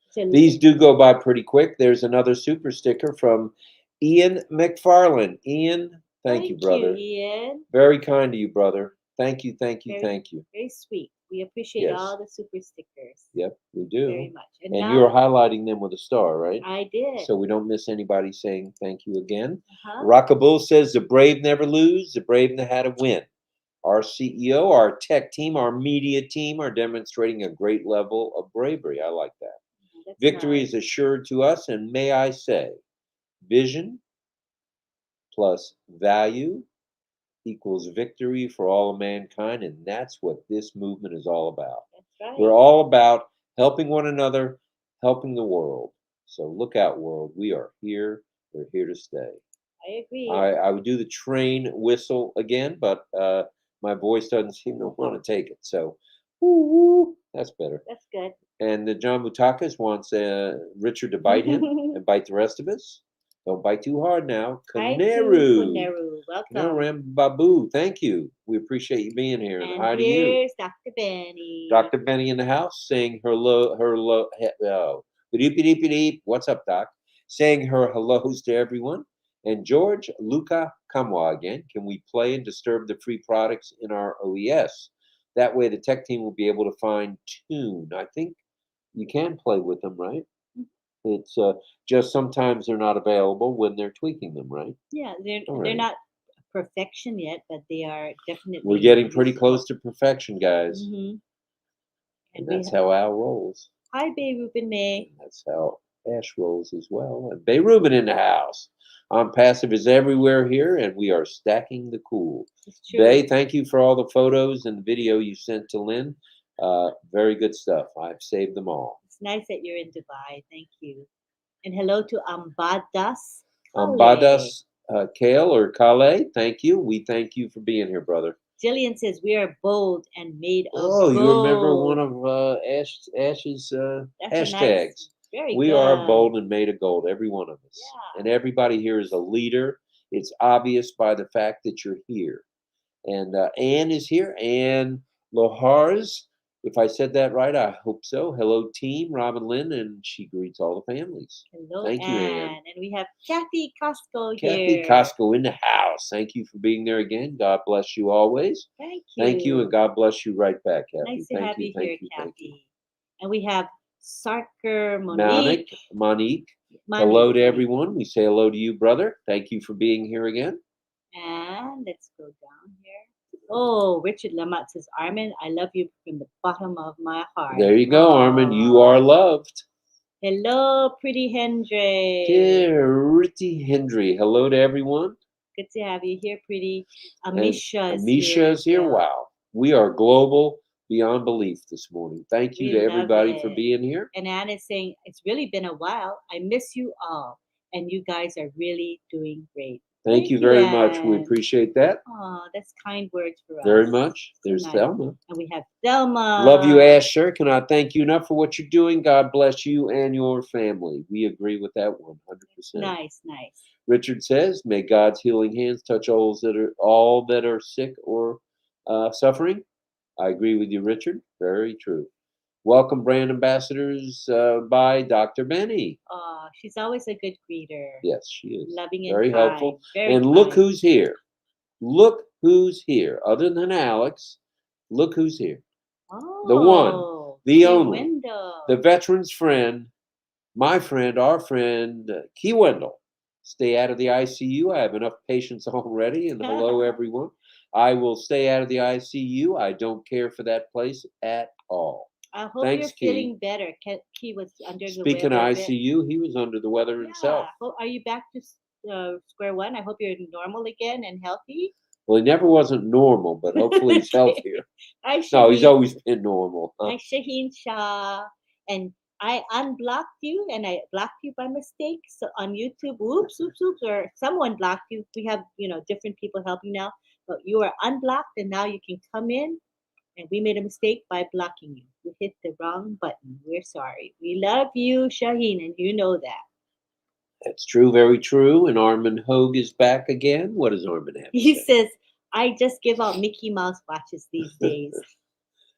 So These do go by pretty quick. There's another super sticker from Ian McFarlane. Ian, thank you, brother. Ian. Very kind to you, brother. Thank you, thank you, Very, thank you. Very sweet. We appreciate Yes. all the super stickers. Yep, we do. Very much. And now, you're highlighting them with a star, right? I did. So we don't miss anybody saying thank you again. Uh-huh. Rockable says the brave never lose, the brave know how to win. Our CEO, our tech team, our media team are demonstrating a great level of bravery. I like that. That's Victory nice. is assured to us, and may I say, vision plus value equals victory for all of mankind, and that's what this movement is all about. That's right. We're all about helping one another, helping the world. So look out, world. We are here. We're here to stay. I agree. I would do the train whistle again, but my voice doesn't seem to want to take it. So, woo, that's better. That's good. And John Butakas wants Richard to bite him and bite the rest of us. Don't bite too hard now. Kaneru. Welcome. Ram Babu, thank you. We appreciate you being here. And hi to you. here's Dr. Benny. Dr. Benny in the house saying hello. What's up, Doc? Saying her hellos to everyone. And George Luca Kamwa again. Can we play and disturb the free products in our OES? That way the tech team will be able to fine tune. I think you can play with them, right? It's just sometimes they're not available when they're tweaking them, right? Yeah, they're right. not perfection yet, but they are definitely. We're getting pretty close to perfection, guys. Mm-hmm. And that's how Al rolls. Hi, babe, Ruben May. And that's how Ash rolls as well. And Bay Rubin in the house. ONPASSIVE is everywhere here, and we are stacking the cool. It's true. Bay, thank you for all the photos and video you sent to Lynn. Very good stuff. I've saved them all. It's nice that you're in Dubai. Thank you. And hello to Ambadas. Ambadas Kale or Kale, thank you. We thank you for being here, brother. Jillian says we are bold and made of Oh, gold. you remember one of Ash's That's a hashtags? nice, very We good. are bold and made of gold, every one of us. Yeah. And everybody here is a leader. It's obvious by the fact that you're here. And Anne is here. Anne Lohars, if I said that right, I hope so. Hello, team, RobLynn Lynn, and she greets all the families. Hello, Thank you, Anne. And we have Kathy Costco Kathy here. Costco in the house. Thank you for being there again. God bless you always. Thank you. Thank you, and God bless you right back, Kathy. Nice to thank have you, you thank here, you, Kathy. thank you. And we have Sarker Monique. Monique. Hello to everyone. We say hello to you, brother. Thank you for being here again. And let's go down here. Oh, Richard Lamat says, Armin, I love you from the bottom of my heart. There you go, Armin. You are loved. Hello, pretty Hendry. Pretty Hendry. Hello to everyone. Good to have you here, pretty. Amisha is here. Wow. We are global beyond belief this morning. Thank you to everybody for being here. And Anne is saying, it's really been a while. I miss you all. And you guys are really doing great. Thank you very much. We appreciate that. Oh, that's kind words for us. Very much. There's nice. Thelma. And we have Thelma. Love you, Ash, sir. Cannot thank you enough for what you're doing. God bless you and your family. We agree with that 100%. Nice. Richard says, may God's healing hands touch all that are sick or suffering. I agree with you, Richard. Very true. Welcome, brand ambassadors by Dr. Benny. Oh, she's always a good greeter. Yes, she is. Loving and very kind. Helpful. Very and kind. Look who's here. Look who's here. Other than Alex, look who's here. Oh, the one, the only, Wendell. the veteran's friend, my friend, our friend, Key Wendell. Stay out of the ICU. I have enough patients already. And hello, everyone. I will stay out of the ICU. I don't care for that place at all. I hope Thanks, you're feeling better. Key was under the weather. Speaking of ICU, he was under the weather himself. Are you back to square one? I hope you're normal again and healthy. Well, he never wasn't normal, but hopefully he's healthier. No, he's always been normal. Hi, Shaheen Shah. And I unblocked you, and I blocked you by mistake. So on YouTube, oops, or someone blocked you. We have, different people helping now. But you are unblocked, and now you can come in. And we made a mistake by blocking you. You hit the wrong button. We're sorry. We love you, Shaheen, and you know that. That's true, very true. And Armin Hogue is back again. What does Armin have? He says, I just give out Mickey Mouse watches these days.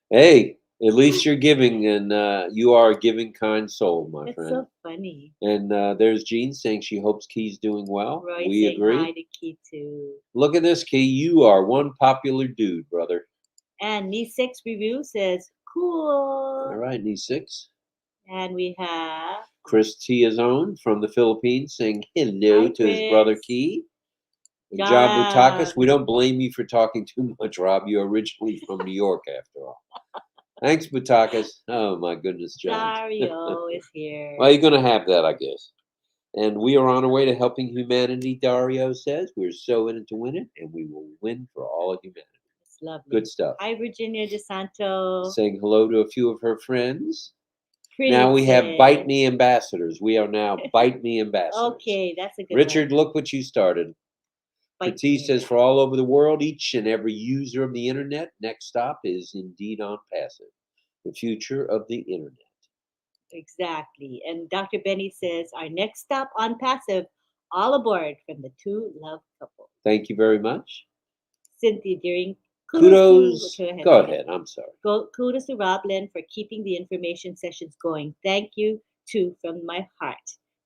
Hey, at least you're giving, and you are a giving, kind soul, my friend. That's so funny. And there's Jean saying she hopes Key's doing well. Roy we saying agree. Hi to Key too. Look at this, Key. You are one popular dude, brother. And Nee6 Review says, cool. All right, Nee6. And we have Chris Tiazone from the Philippines saying hello to his brother Key. And John Butakas, we don't blame you for talking too much, Rob. You're originally from New York, after all. Thanks, Butakas. Oh, my goodness, John. Dario is here. Well, you're going to have that, I guess. And we are on our way to helping humanity, Dario says. We're so in it to win it, and we will win for all of humanity. It's lovely. Good stuff. Hi, Virginia DeSanto. Saying hello to a few of her friends. Pretty now we have Bite Me ambassadors. We are now Bite Me ambassadors. Okay, that's a good Richard, one. look what you started. Petit says, for all over the world, each and every user of the internet, next stop is indeed ONPASSIVE, the future of the internet. Exactly. And Dr. Benny says, our next stop ONPASSIVE, all aboard from the Two Love Couple. Thank you very much. Cynthia Deering. Kudos. Go ahead. I'm sorry. Kudos to RobLynn for keeping the information sessions going. Thank you, too, from my heart.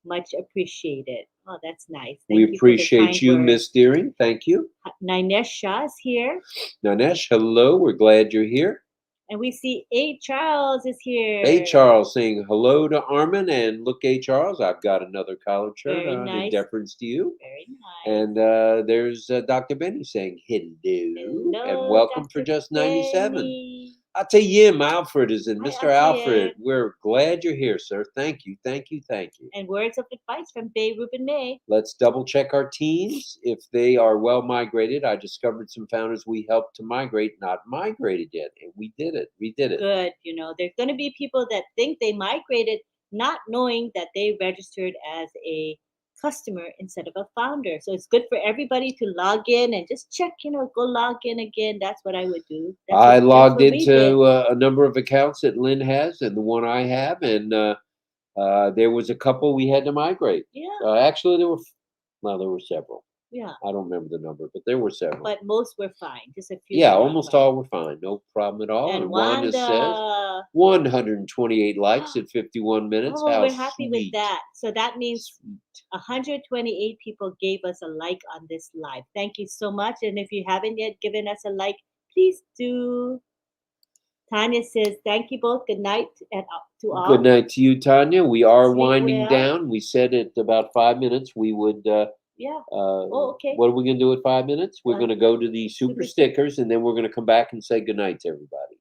Much appreciated. Oh, that's nice. We appreciate you, Miss Deering. Thank you. Ninesh Shah is here. Ninesh, hello. We're glad you're here. And we see A. Charles is here. A. Charles saying hello to Armin. And look, A. Charles, I've got another collared shirt in deference to you. Very nice. And there's Dr. Benny saying hello and welcome Dr. for just 97. Benny. Atayim Alfred is in. Hi, Mr. Alfred, Atayim. we're glad you're here, sir. Thank you, thank you, thank you. And words of advice from Bay Ruben May. Let's double check our teams. If they are well migrated, I discovered some founders we helped to migrate, not migrated yet. And we did it. We did it. Good. There's going to be people that think they migrated, not knowing that they registered as a customer instead of a founder. So it's good for everybody to log in and just check, go log in again. That's what I would do. I logged we did. into a number of accounts that Lynn has and the one I have, and there was a couple we had to migrate. Yeah. Actually, there were several. Yeah. I don't remember the number, but there were several. But most were fine. Just a few. Yeah, almost all were fine. No problem at all. And Wanda says 128 likes at 51 minutes. Oh, How we're happy with sweet. that. So that means Sweet. 128 people gave us a like on this live. Thank you so much. And if you haven't yet given us a like, please do. Tanya says, thank you both. Good night to all. Good night to you, Tanya. We are Sleep winding well. down. We said at about 5 minutes we would. Yeah. Okay. What are we going to do at 5 minutes? We're going to go to the super stickers, and then we're going to come back and say good night to everybody.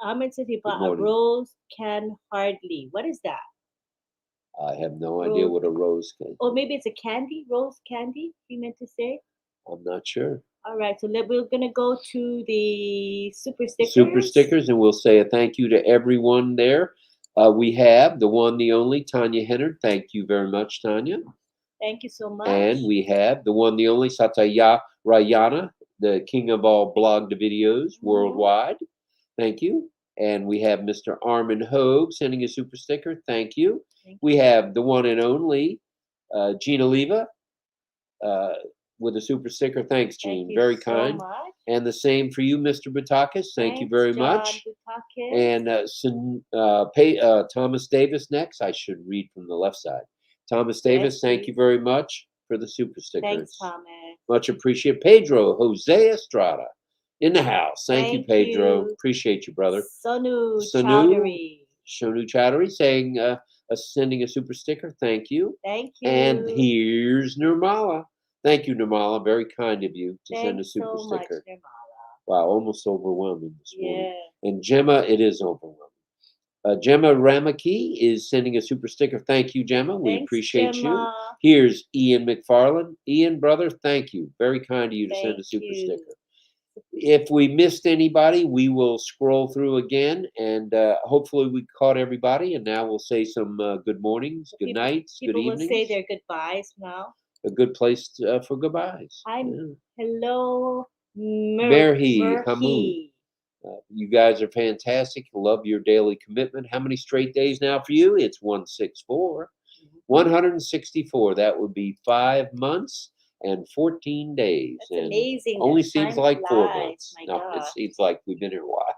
Ahmed said he bought a rose can hardly. What is that? I have no idea what a rose can. Oh, maybe it's a candy, rose candy. He meant to say. I'm not sure. All right, so we're gonna go to the super stickers. Super stickers, and we'll say a thank you to everyone there. We have the one, the only Tanya Hennard. Thank you very much, Tanya. Thank you so much. And we have the one, the only Satya Rayana, the king of all blogged videos worldwide. Thank you. And we have Mr. Armin Hogue sending a super sticker. Thank you. We have the one and only Gina Leva with a super sticker. Thanks, Gene. Very kind. Much. And the same for you, Mr. Batakis. Thank you very much. Butakis. And Thomas Davis next. I should read from the left side. Thomas Davis, thank you very much for the super stickers. Thanks, Thomas. Much appreciated. Pedro Jose Estrada in the house. Thank you, Pedro. Appreciate you, brother. Sonu Chowdhury saying, sending a super sticker. Thank you. Thank you. And here's Nirmala. Thank you, Nirmala. Very kind of you to send a super sticker. Much, wow, almost overwhelming this morning. Yeah. And Gemma, it is overwhelming. Gemma Ramaki is sending a super sticker. Thank you, Gemma. We appreciate you. Here's Ian McFarland. Ian, brother, thank you. Very kind of you to send a super sticker. If we missed anybody, we will scroll through again, and hopefully we caught everybody. And now we'll say some good mornings, good nights, good evenings. People will say their goodbyes now. A good place for goodbyes. Hi, hello, Merhi Hamoud. You guys are fantastic. Love your daily commitment. How many straight days now for you? It's 164. 164. That would be 5 months and 14 days. That's and amazing. Only seems like 4 months. It seems like we've been here a while.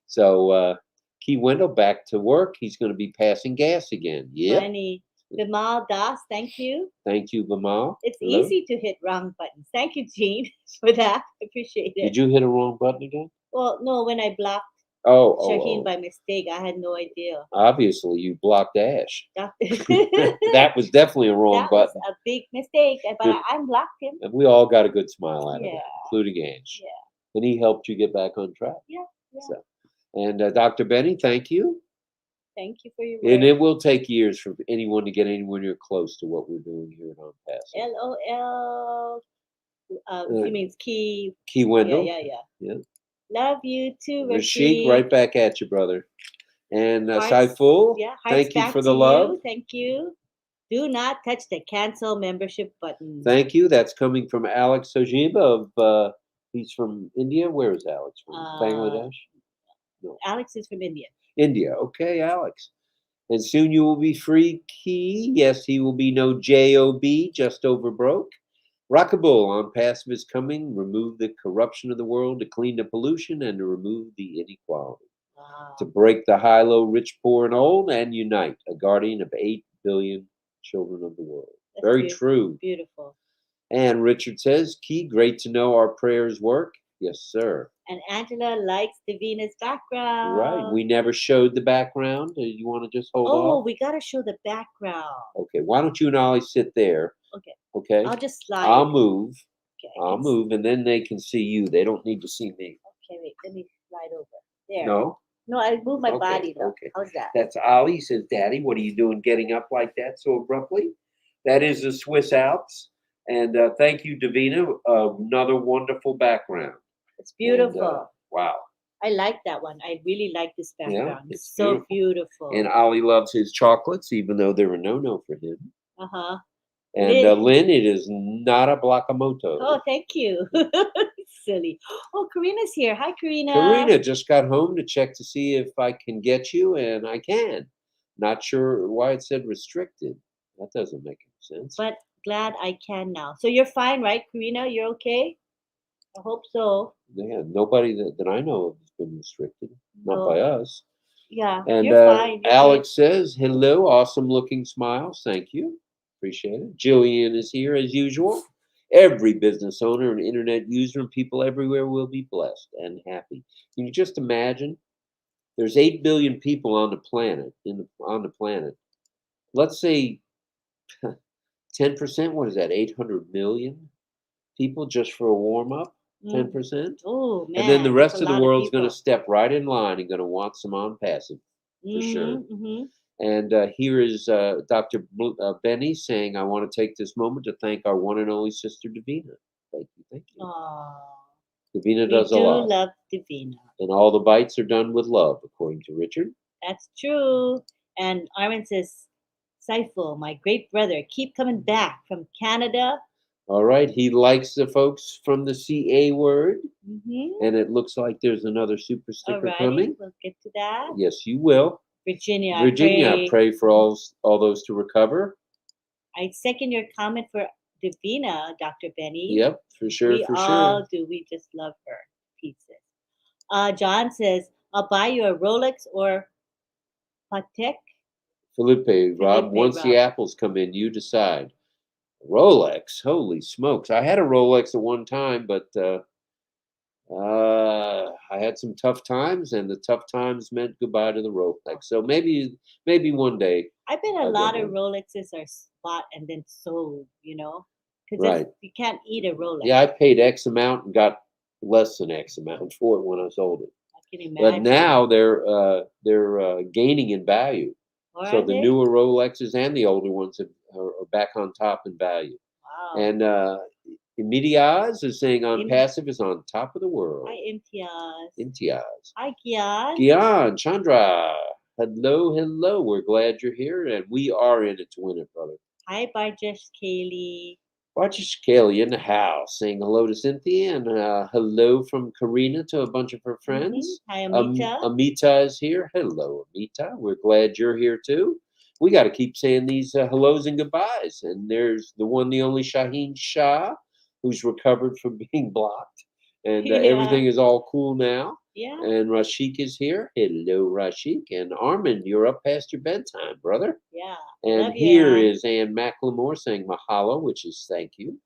So, Key Wendell back to work. He's going to be passing gas again. Yeah. Funny. Vimal Das, thank you. Thank you, Vimal. It's easy to hit wrong buttons. Thank you, Jean, for that. Appreciate it. Did you hit a wrong button again? Well, no, when I blocked Shaheen by mistake, I had no idea. Obviously, you blocked Ash. That was definitely a wrong button. Was a big mistake, but I unblocked him. And we all got a good smile out of it, including Ash. Yeah. And he helped you get back on track. Yeah. So, and Dr. Benny, thank you. Thank you for your work. And it will take years for anyone to get anywhere near close to what we're doing here at ONPASSIVE. LOL. He means Key Wendell. Yeah. Love you too, Rashik. Right back at you, brother. And Saiful, thank you for the love. Thank you. Do not touch the cancel membership button. Thank you. That's coming from Alex Sojiba of he's from India. Where is Alex from? Bangladesh? No. Alex is from India. India. Okay, Alex. And soon you will be free, Key. Yes, he will be no J-O-B, just over broke. Rockable ONPASSIVE is coming. Remove the corruption of the world, to clean the pollution, and to remove the inequality. Wow. To break the high-low, rich, poor, and old, and unite, a guardian of 8 billion children of the world. That's very true. Beautiful. And Richard says, Key, great to know our prayers work. Yes, sir. And Angela likes Divina's background. Right. We never showed the background. You want to just hold off? Oh, we got to show the background. Okay. Why don't you and Ollie sit there? Okay. Okay. I'll just slide. I'll move. Okay. I'll move, and then they can see you. They don't need to see me. Okay, wait. Let me slide over. There. No? No, I move my Okay, body. Look. okay. How's that? That's Ollie. He says, Daddy, what are you doing getting up like that so abruptly? That is the Swiss Alps. And thank you, Divina. Another wonderful background. It's beautiful. And, wow. I like that one. I really like this Yeah, background. it's It's so beautiful. And Ollie loves his chocolates, even though they're a no-no for him. Uh-huh. And Lynn, it is not a Blakamoto. Oh, thank you. Silly. Oh, Karina's here. Hi, Karina. Karina just got home to check to see if I can get you, and I can. Not sure why it said restricted. That doesn't make any sense. But glad I can now. So you're fine, right, Karina? You're okay? I hope so. Yeah, nobody that I know of has been restricted. Not by us. Yeah, And you're fine. You're Alex says, hello, awesome looking smiles. Thank you. Appreciate it. Jillian is here as usual. Every business owner and internet user and people everywhere will be blessed and happy. Can you just imagine? There's 8 billion people on the planet. On the planet. Let's say 10%. What is that? 800 million people just for a warm up. 10%. Oh man! And then the rest that's a of the lot world's going to people. step right in line and going to want some ONPASSIVE for sure. And here is Dr. Benny saying, I want to take this moment to thank our one and only sister Divina. Thank you, thank you. Aww. Divina does a We do lot. love Divina. And all the bites are done with love, according to Richard. That's true. And Armin says, Saiful, my great brother, keep coming back from Canada. All right, he likes the folks from the CA word. Mm-hmm. And it looks like there's another super sticker coming. We'll get to that. Yes, you will. Virginia, I pray for all those to recover. I second your comment for Divina, Dr. Benny. Yep, for sure, we all do. We just love her. Pieces. John says, I'll buy you a Rolex or Patek. Felipe, Rob, once the apples come in, you decide. Rolex, holy smokes. I had a Rolex at one time, but I had some tough times, and the tough times meant goodbye to the Rolex. So maybe one day. I bet a lot of Rolexes are bought and then sold, because right. You can't eat a Rolex. Yeah, I paid X amount and got less than X amount for it when I sold it. I can imagine. But now they're gaining in value. So the newer Rolexes and the older ones are back on top in value. Wow. And Imtiaz is saying ONPASSIVE is on top of the world. Hi, Imtiaz. Imtiaz. Hi, Gian. Gian, Chandra. Hello. We're glad you're here, and we are in it to win it, brother. Hi, Barjesh Kaylee. Barjesh Kaylee in the house saying hello to Cynthia and hello from Karina to a bunch of her friends. Hi, Amita. Amita is here. Hello, Amita. We're glad you're here too. We got to keep saying these hellos and goodbyes. And there's the one, the only Shaheen Shah, who's recovered from being blocked. And everything is all cool now. Yeah. And Rashik is here. Hello, Rashik. And Armin, you're up past your bedtime, brother. Yeah. And here is Ann McLemore saying mahalo, which is thank you.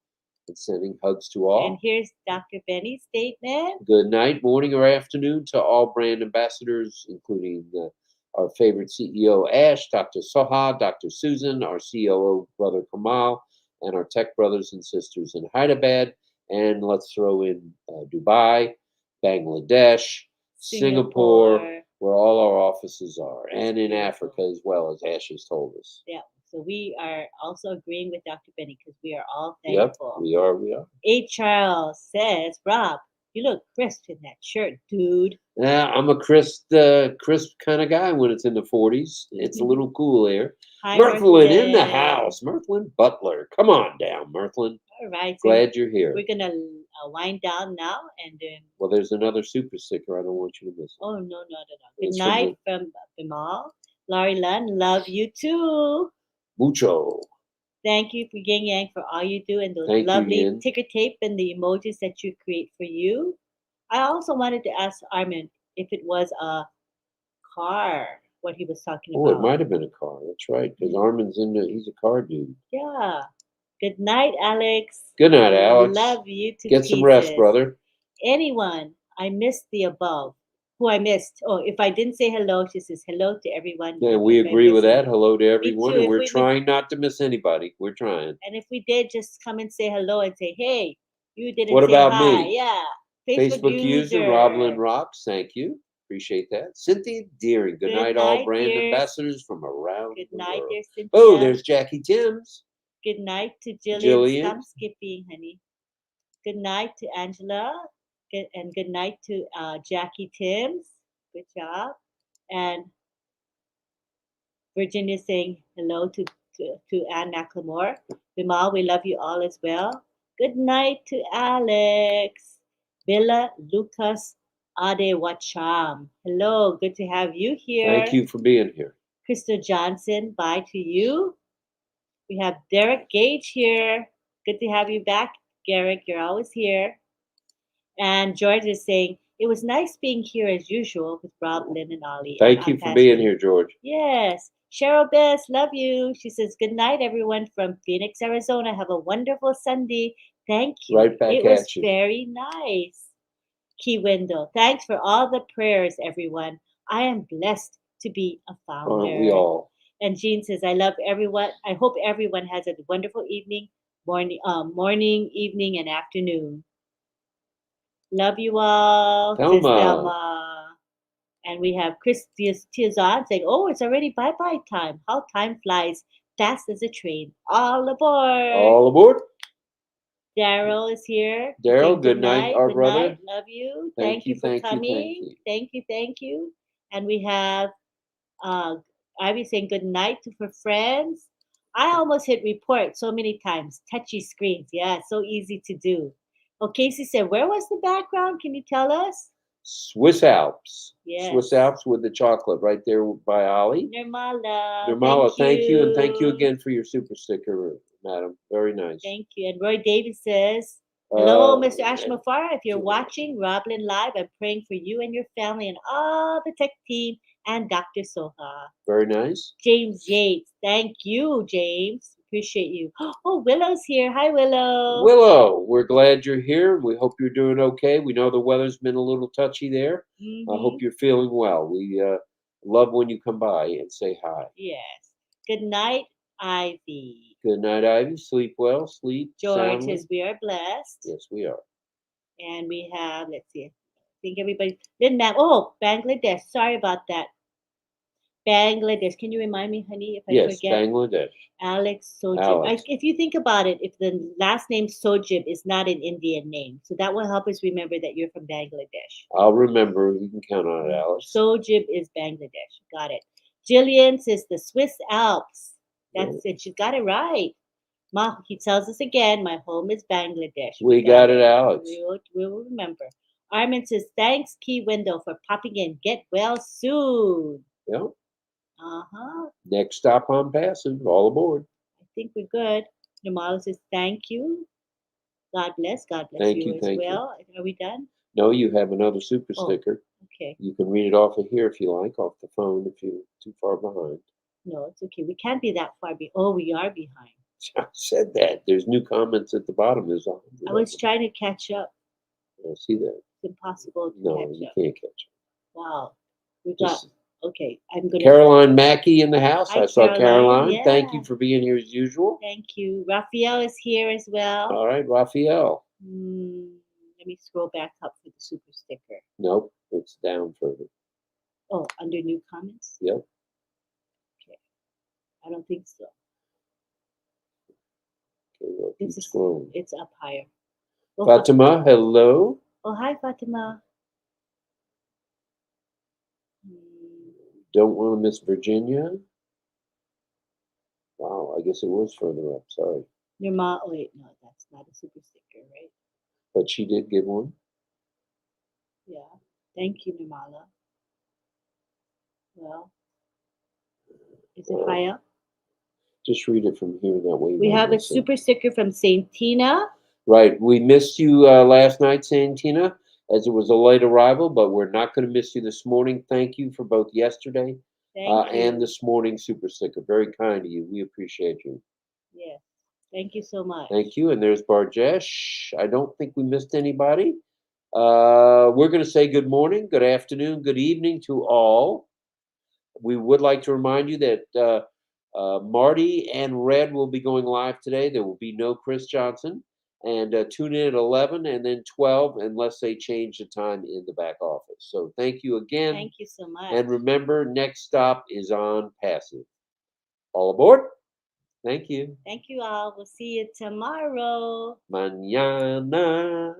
And sending hugs to all. And here's Dr. Benny's statement. Good night, morning, or afternoon to all brand ambassadors, including our favorite CEO, Ash, Dr. Soha, Dr. Susan, our COO, Brother Kamal, and our tech brothers and sisters in Hyderabad. And let's throw in Dubai, Bangladesh, Singapore, where all our offices are, and in Africa as well, as Ash has told us. Yeah. So we are also agreeing with Dr. Benny because we are all thankful. Yep, we are. A. Charles says, Rob, you look crisp in that shirt, dude. Yeah, I'm a crisp kind of guy when it's in the 40s. It's a little cool here. Hi, Mirthlin in the house. Mirthlin Butler. Come on down, Mirthlin. All right. So glad you're here. We're going to wind down now and then. Well, there's another super sticker. I don't want you to miss it. Oh, no. Good night from Bimal. Laurie Lunn, love you too. Mucho. Thank you for Yin Yang for all you do and those lovely ticker tape and the emojis that you create for you. I also wanted to ask Armin if it was a car, what he was talking about. Oh, it might have been a car. That's right, because Armin's he's a car dude. Yeah. Good night, Alex. Good night, Alex. Love you to Get some rest, brother. Anyone, I missed the above. Who I missed. Oh, if I didn't say hello, she says hello to everyone. Yeah, we agree with that. Hello to everyone. And we're trying not to miss anybody. We're trying. And if we did, just come and say hello and say, hey, you didn't what say about hi. me? Yeah. Facebook user RobLynn Rocks. Thank you. Appreciate that. Cynthia Deering. Good night, all brand ambassadors from around Good the night, world. dear Cynthia. Oh, there's Jackie Timms. Good night to Jillian. Jillian. Stop skipping, honey. Good night to Angela. And good night to Jackie Timms. Good job. And Virginia saying hello to Ann McLemore. Bimal, we love you all as well. Good night to Alex. Villa Lucas Adewacham. Hello, good to have you here. Thank you for being here. Crystal Johnson, bye to you. We have Derek Gage here. Good to have you back, Derek. You're always here. And George is saying, it was nice being here as usual with RobLynn and Ollie. Thank you for being here, George. Yes. Cheryl Bess, love you. She says, good night, everyone from Phoenix, Arizona. Have a wonderful Sunday. Thank you. Right back it at was you. Very nice. Key Wendell, thanks for all the prayers, everyone. I am blessed to be a founder. Aren't we all? And Jean says, I love everyone. I hope everyone has a wonderful evening, morning, evening, and afternoon. Love you all. Thelma. And we have Chris Tiazan saying, oh, it's already bye-bye time. How time flies fast as a train. All aboard. All aboard. Daryl is here. Daryl, good night, our brother. Night. Love you. Thank you for thank coming. You. Thank you. And we have Ivy saying good night for friends. I almost hit report so many times. Touchy screens. Yeah, so easy to do. Oh, Casey said, where was the background? Can you tell us? Swiss Alps. Yes. Swiss Alps with the chocolate right there by Ollie. Nirmala. Thank you. And thank you again for your super sticker, madam. Very nice. Thank you. And Roy Davis says, hello, Mr. Ashmafar. If you're watching RobLynn Live, I'm praying for you and your family and all the tech team and Dr. Soha. Very nice. James Yates. Thank you, James. Appreciate you. Oh, Willow's here. Hi, Willow. Willow, we're glad you're here. We hope you're doing okay. We know the weather's been a little touchy there. Mm-hmm. I hope you're feeling well. We love when you come by and say hi. Yes. Good night, Ivy. Good night, Ivy. Sleep well. Sleep George soundly. says we are blessed. Yes, we are. And we have, let's see, I think everybody, Bangladesh. Sorry about that. Bangladesh. Can you remind me, honey, if I forget? Yes, Bangladesh. Alex Sojib. If you think about it, if the last name Sojib is not an Indian name, so that will help us remember that you're from Bangladesh. I'll remember. You can count on it, Alex. Sojib is Bangladesh. Got it. Jillian says the Swiss Alps. That's it. She got it right. He tells us again, my home is Bangladesh. We got it, Alex. We will remember. Armin says, thanks, Key Window, for popping in. Get well soon. Yep. Uh-huh. Next stop on Passive. All aboard. I think we're good. Namala says, thank you. God bless. God bless you as well. Are we done? No, you have another super sticker. Okay. You can read it off of here if you like, off the phone if you're too far behind. No, it's okay. We can't be that far behind. Oh, we are behind. I said that. There's new comments at the bottom. I was trying to catch up. I see that. It's impossible to catch up. No, you can't catch up. Wow. We got... Okay, I'm going to... Caroline Mackey in the house. Hi, I saw Caroline. Yeah. Thank you for being here as usual. Thank you. Raphael is here as well. All right, Raphael. Let me scroll back up for the super sticker. Nope, it's down further. Oh, under new comments? Yep. Okay. I don't think so. Okay, well, keep scrolling. It's up higher. Oh, Fatima, hello. Oh, hi, Fatima. Don't want to miss Virginia. Wow, I guess it was further up. Sorry. Your mom. Oh, wait, no, that's not a super sticker, right? But she did give one. Yeah. Thank you, Nirmala. Well, is it high up? Just read it from here. That way. We have a super sticker from Saint Tina. Right. We missed you last night, Saint Tina, as it was a late arrival, but we're not going to miss you this morning. Thank you for both yesterday and this morning super sticker. Very kind of you. We appreciate you. Yes. Thank you so much. Thank you. And there's Barjesh. I don't think we missed anybody. We're going to say good morning, good afternoon, good evening to all. We would like to remind you that Marty and Red will be going live today. There will be no Chris Johnson. And tune in at 11 and then 12 unless they change the time in the back office. So thank you again. Thank you so much. And remember, next stop is on Passive. All aboard. Thank you. Thank you all. We'll see you tomorrow. Mañana.